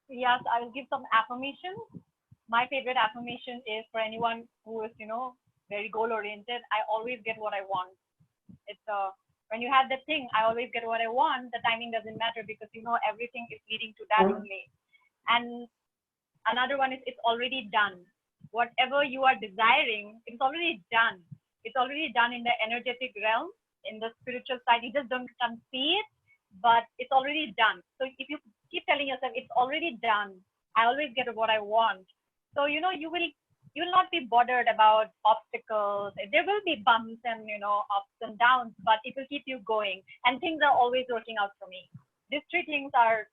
[SPEAKER 5] Yes, I will give some affirmations. My favorite affirmation is for anyone who is, very goal oriented. I always get what I want. It's when you have that thing, I always get what I want. The timing doesn't matter because everything is leading to that only. And another one is it's already done. Whatever you are desiring, it's already done. It's already done in the energetic realm, in the spiritual side. You just don't come see it, but it's already done. So if you keep telling yourself it's already done, I always get what I want. So you will not be bothered about obstacles. There will be bumps and ups and downs, but it will keep you going. And things are always working out for me. These three things are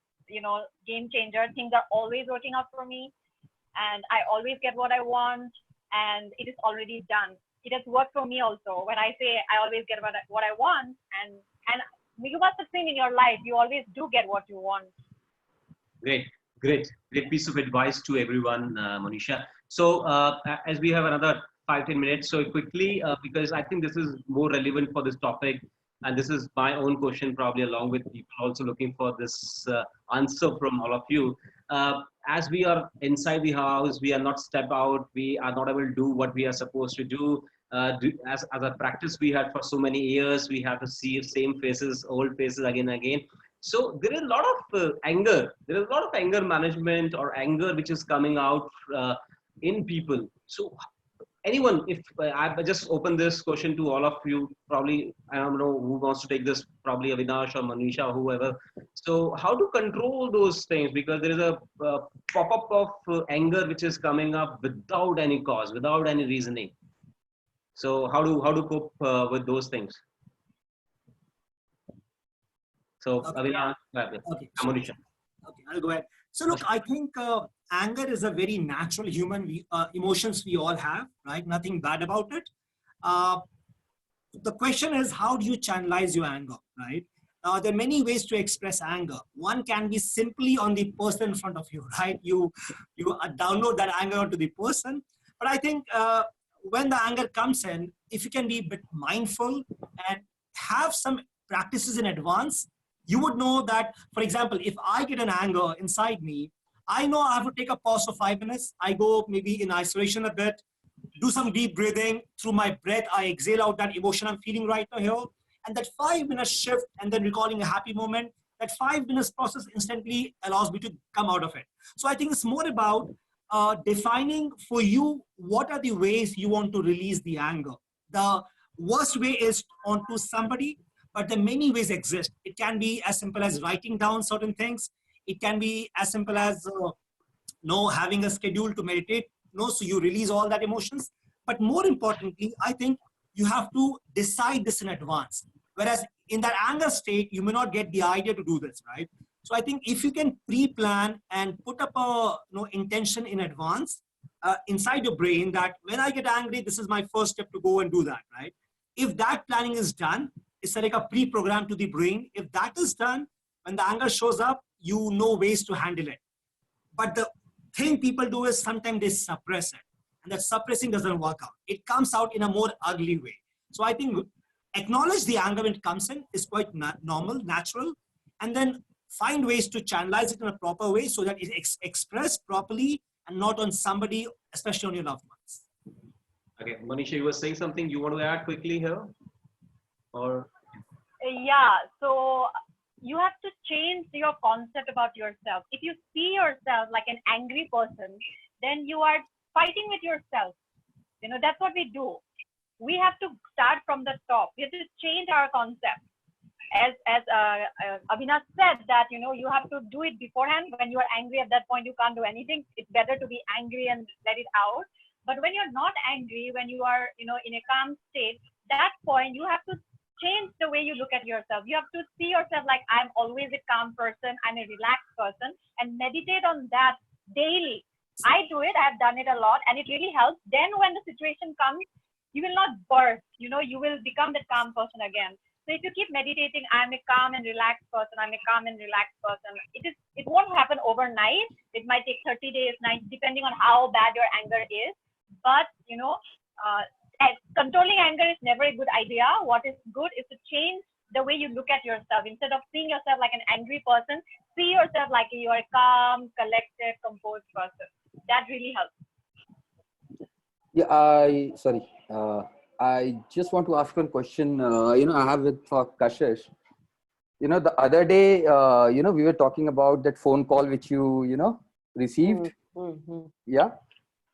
[SPEAKER 5] game changer. Things are always working out for me, and I always get what I want, and it is already done. It has worked for me also. When I say I always get what I want, and you must have seen in your life, you always do get what you want.
[SPEAKER 3] Great piece of advice to everyone, Monisha. So as we have another 5-10 minutes, so quickly, because I think this is more relevant for this topic, and this is my own question probably, along with people also looking for this answer from all of you. As we are inside the house, we are not step out, we are not able to do what we are supposed to do. As a practice we had for so many years, we have to see same faces, old faces again and again. So there is a lot of anger. There is a lot of anger management or anger which is coming out in people. So anyone, if I just open this question to all of you, probably I don't know who wants to take this, probably Avinash or Monisha or whoever. So how to control those things? Because there is a pop-up of anger which is coming up without any cause, without any reasoning. So how to cope with those things? So,
[SPEAKER 6] Okay.
[SPEAKER 3] Avinash,
[SPEAKER 6] Okay.
[SPEAKER 3] Monisha.
[SPEAKER 6] Okay, I'll go ahead. So look, I think anger is a very natural human emotions we all have, right? Nothing bad about it. Uh, the question is, how do you channelize your anger, right? There are many ways to express anger. One can be simply on the person in front of you, right? You download that anger onto the person. But I think when the anger comes in, if you can be a bit mindful and have some practices in advance, you would know that, for example, if I get an anger inside me, I know I have to take a pause for 5 minutes. I go maybe in isolation a bit, do some deep breathing. Through my breath, I exhale out that emotion I'm feeling right now here. And that 5 minute shift and then recalling a happy moment, that 5 minutes process instantly allows me to come out of it. So I think it's more about defining for you what are the ways you want to release the anger. The worst way is onto somebody, but the many ways exist. It can be as simple as writing down certain things. It can be as simple as having a schedule to meditate. So you release all that emotions. But more importantly, I think you have to decide this in advance. Whereas in that anger state, you may not get the idea to do this, right? So I think if you can pre-plan and put up a intention in advance inside your brain that when I get angry, this is my first step to go and do that, right? If that planning is done, it's like a pre-program to the brain. If that is done, when the anger shows up, you know ways to handle it. But the thing people do is sometimes they suppress it. And that suppressing doesn't work out. It comes out in a more ugly way. So I think acknowledge the anger when it comes in is quite normal, natural. And then find ways to channelize it in a proper way so that it's expressed properly and not on somebody, especially on your loved ones.
[SPEAKER 3] Okay, Manisha, you were saying something you want to add quickly here? Or
[SPEAKER 5] Yeah, so you have to change your concept about yourself. If you see yourself like an angry person, then you are fighting with yourself. That's what we do. We have to start from the top. We have to change our concept. As Avinash said that, you have to do it beforehand. When you are angry at that point, you can't do anything. It's better to be angry and let it out. But when you're not angry, when you are, in a calm state, that point you have to change the way you look at yourself. You have to see yourself like I'm always a calm person, I'm a relaxed person, and meditate on that daily. I do it, I've done it a lot, and it really helps. Then when the situation comes, you will not burst, you will become the calm person again. So if you keep meditating, I'm a calm and relaxed person, I'm a calm and relaxed person, it won't happen overnight. It might take 30 days, 90, depending on how bad your anger is. But, controlling anger is never a good idea. What is good is to change the way you look at yourself. Instead of seeing yourself like an angry person, see yourself like you are a calm, collected, composed person. That really helps.
[SPEAKER 1] Yeah, sorry. I just want to ask one question. I have it for Kashish. The other day, we were talking about that phone call which you received.
[SPEAKER 4] Mm-hmm.
[SPEAKER 1] Yeah.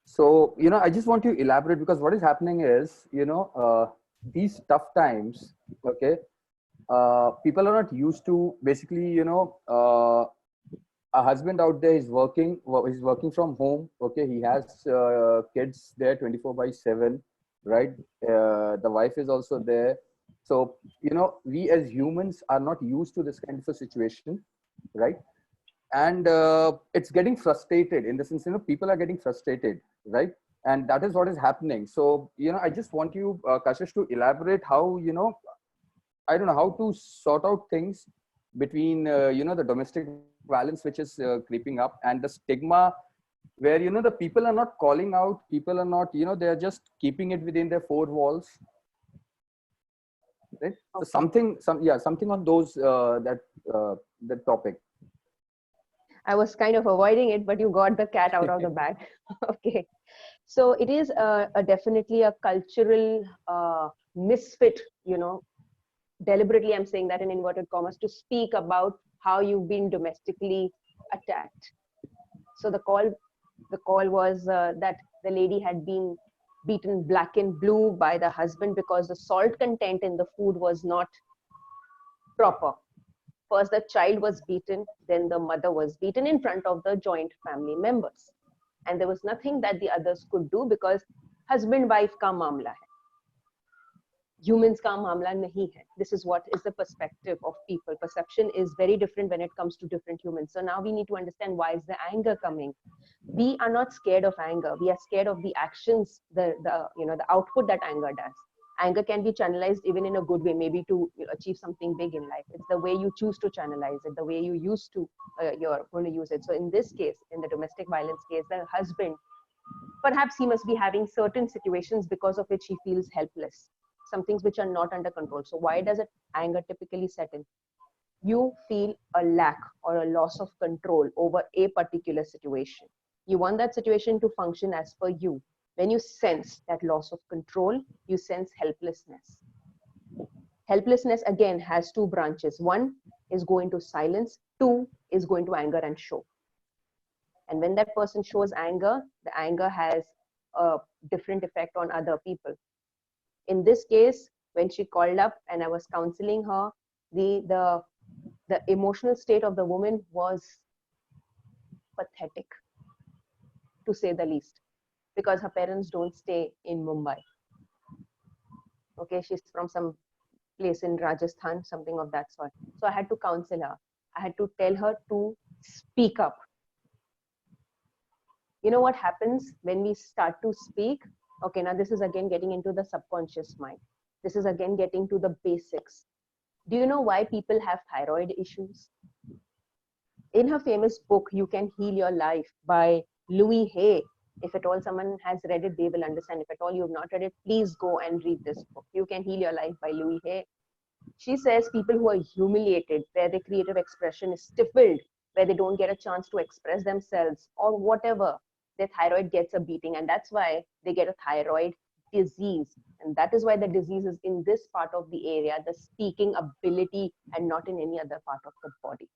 [SPEAKER 1] So, I just want to elaborate because what is happening is, these tough times, okay, people are not used to basically, a husband out there is working from home. Okay. He has kids there 24/7, right? The wife is also there. So, we as humans are not used to this kind of a situation, right? And it's getting frustrated in the sense, people are getting frustrated, right? And that is what is happening. So, I just want you, Kashish, to elaborate how, I don't know, how to sort out things between, the domestic violence, which is creeping up, and the stigma where, the people are not calling out, people are not, they're just keeping it within their four walls. Right? So something on those, that topic.
[SPEAKER 4] I was kind of avoiding it, but you got the cat out of the bag. Okay. So it is definitely a cultural misfit, deliberately I'm saying that in inverted commas, to speak about how you've been domestically attacked. So the call was that the lady had been beaten black and blue by the husband because the salt content in the food was not proper. First the child was beaten, then the mother was beaten in front of the joint family members. And there was nothing that the others could do because husband-wife ka mamla hai. humans का मामला नहीं है. This is what is the perspective of people. Perception is very different when it comes to different humans. So now we need to understand why is the anger coming. We are not scared of anger. We are scared of the actions, the output that anger does. Anger can be channelized even in a good way, maybe to achieve something big in life. It's the way you choose to channelize it, the way you used to, you're going to use it. So in this case, in the domestic violence case, the husband, perhaps he must be having certain situations because of which he feels helpless, some things which are not under control. So why does it anger typically set in? You feel a lack or a loss of control over a particular situation. You want that situation to function as per you. When you sense that loss of control, you sense helplessness. Helplessness again has two branches. One is going to silence, two is going to anger and show. And when that person shows anger, the anger has a different effect on other people. In this case, when she called up and I was counseling her, the emotional state of the woman was pathetic, to say the least, because her parents don't stay in Mumbai. Okay, she's from some place in Rajasthan, something of that sort. So I had to counsel her. I had to tell her to speak up. You know what happens when we start to speak? Okay, now this is again getting into the subconscious mind. This is again getting to the basics. Do you know why people have thyroid issues? In her famous book, You Can Heal Your Life by Louise Hay, if at all someone has read it, they will understand. If at all you have not read it, please go and read this book, You Can Heal Your Life by Louise Hay. She says people who are humiliated, where their creative expression is stifled, where they don't get a chance to express themselves or whatever, their thyroid gets a beating, and that's why they get a thyroid disease. And that is why the disease is in this part of the area, the speaking ability, and not in any other part of the body.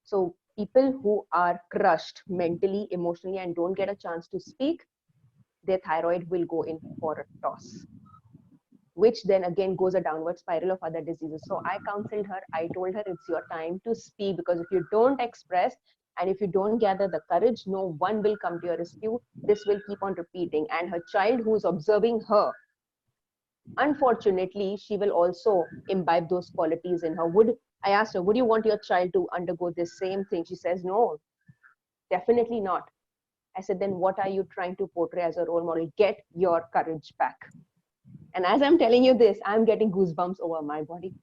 [SPEAKER 4] So people who are crushed mentally, emotionally, and don't get a chance to speak, their thyroid will go in for a toss, which then again goes a downward spiral of other diseases. So I counseled her. I told her it's your time to speak, because if you don't express and if you don't gather the courage, no one will come to your rescue. This will keep on repeating. And her child who's observing her, unfortunately, she will also imbibe those qualities in her. I asked her, would you want your child to undergo this same thing? She says, no, definitely not. I said, then what are you trying to portray as a role model? Get your courage back. And as I'm telling you this, I'm getting goosebumps over my body.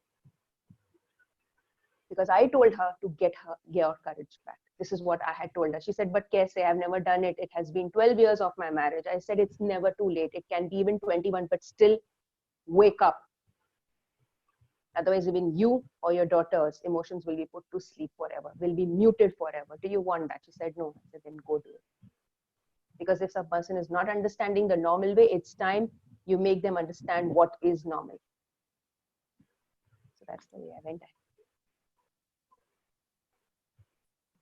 [SPEAKER 4] Because I told her to get your courage back. This is what I had told her. She said, but kaise? I've never done it. It has been 12 years of my marriage. I said, it's never too late. It can be even 21, but still wake up. Otherwise, even you or your daughter's emotions will be put to sleep forever, will be muted forever. Do you want that? She said, no. I said, then go do it. Because if some person is not understanding the normal way, it's time you make them understand what is normal. So that's the way I went ahead.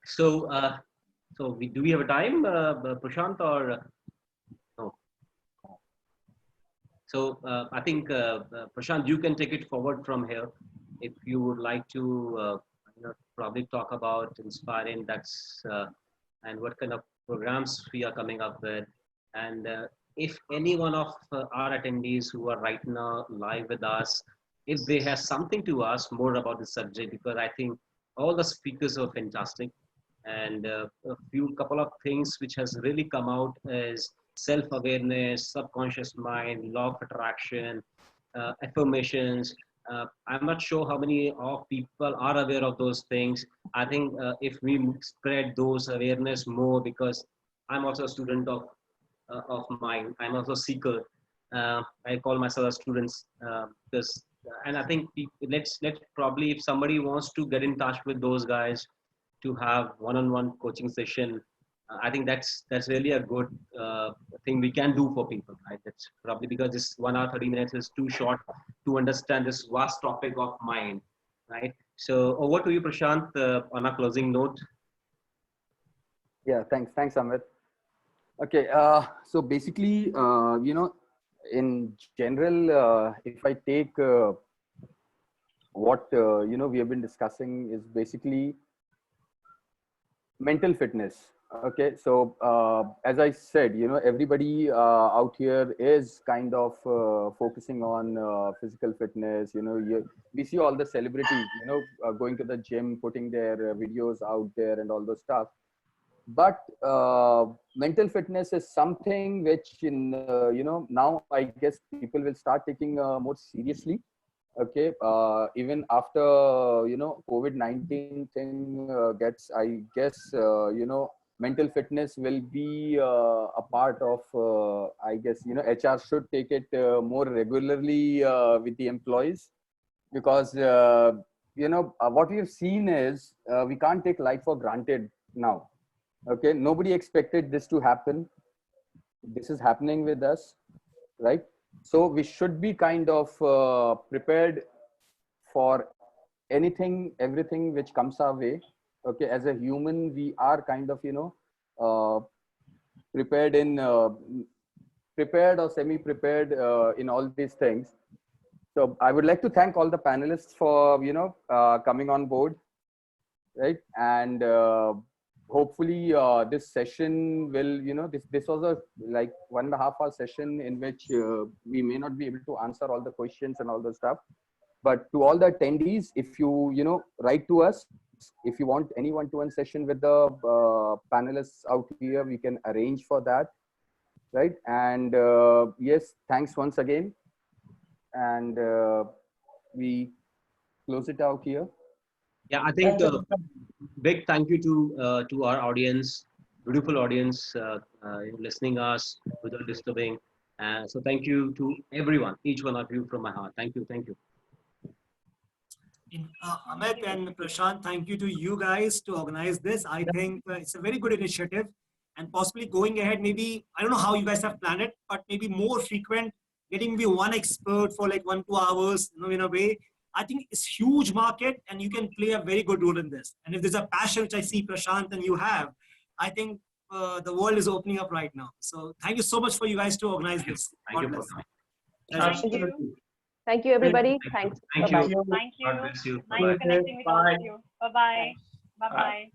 [SPEAKER 3] So, do we have a time, Prashant, or no? So I think Prashant, you can take it forward from here. If you would like to, probably talk about inspiring that's and what kind of programs we are coming up with, and if any one of our attendees who are right now live with us, if they have something to ask more about the subject, because I think all the speakers are fantastic. And a couple of things which has really come out is self-awareness, subconscious mind, law of attraction, affirmations. I'm not sure how many of people are aware of those things. I think if we spread those awareness more, because I'm also a student of mine. I'm also a seeker. I call myself a student because, and I think let's probably, if somebody wants to get in touch with those guys to have one-on-one coaching session, I think that's really a good thing we can do for people, right? That's probably because this 1 hour 30 minutes is too short to understand this vast topic of mind, right? So over to you, Prashant, on a closing note.
[SPEAKER 1] Yeah, thanks, Amit. Okay, so basically, in general, if I take what we have been discussing is basically mental fitness. Okay, so as I said, you know, everybody out here is kind of focusing on physical fitness. You know, we see all the celebrities, you know, going to the gym, putting their videos out there and all those stuff. But mental fitness is something which, you know, now I guess people will start taking more seriously. Okay, even after, you know, COVID-19 thing gets, I guess, you know, mental fitness will be a part of, I guess, you know, HR should take it more regularly with the employees, because you know, what we've seen is we can't take life for granted now. Okay, nobody expected this to happen. This is happening with us, right? So we should be kind of prepared for anything, everything which comes our way. Okay, as a human, we are kind of, you know, prepared in prepared or semi-prepared in all these things. So I would like to thank all the panelists for, you know, coming on board, right? And hopefully this session will, you know, this was a like 1.5 hour session in which we may not be able to answer all the questions and all the stuff. But to all the attendees, if you know, write to us, if you want any one-to-one session with the panelists out here, we can arrange for that, right? And yes, thanks once again. And we close it out here.
[SPEAKER 3] Yeah, I think big thank you to our audience, beautiful audience, listening us without disturbing. So thank you to everyone, each one of you from my heart. Thank you, thank you.
[SPEAKER 6] Amit and Prashant, thank you to you guys to organize this. I think it's a very good initiative, and possibly going ahead, maybe, I don't know how you guys have planned it, but maybe more frequent, getting maybe one expert for like 1-2 hours, you know, in a way. I think it's huge market and you can play a very good role in this. And if there's a passion, which I see Prashant and you have, I think the world is opening up right now. So thank you so much for you guys to organize this.
[SPEAKER 3] Thank you for
[SPEAKER 6] God
[SPEAKER 3] coming.
[SPEAKER 6] bless.
[SPEAKER 4] Thank you, everybody. Thanks.
[SPEAKER 3] Thank
[SPEAKER 4] Bye-bye.
[SPEAKER 3] you.
[SPEAKER 5] Thank you.
[SPEAKER 3] God bless you.
[SPEAKER 5] Nice
[SPEAKER 3] Bye-bye.
[SPEAKER 5] connecting with all
[SPEAKER 2] Bye.
[SPEAKER 5] of you. Bye-bye. Bye-bye.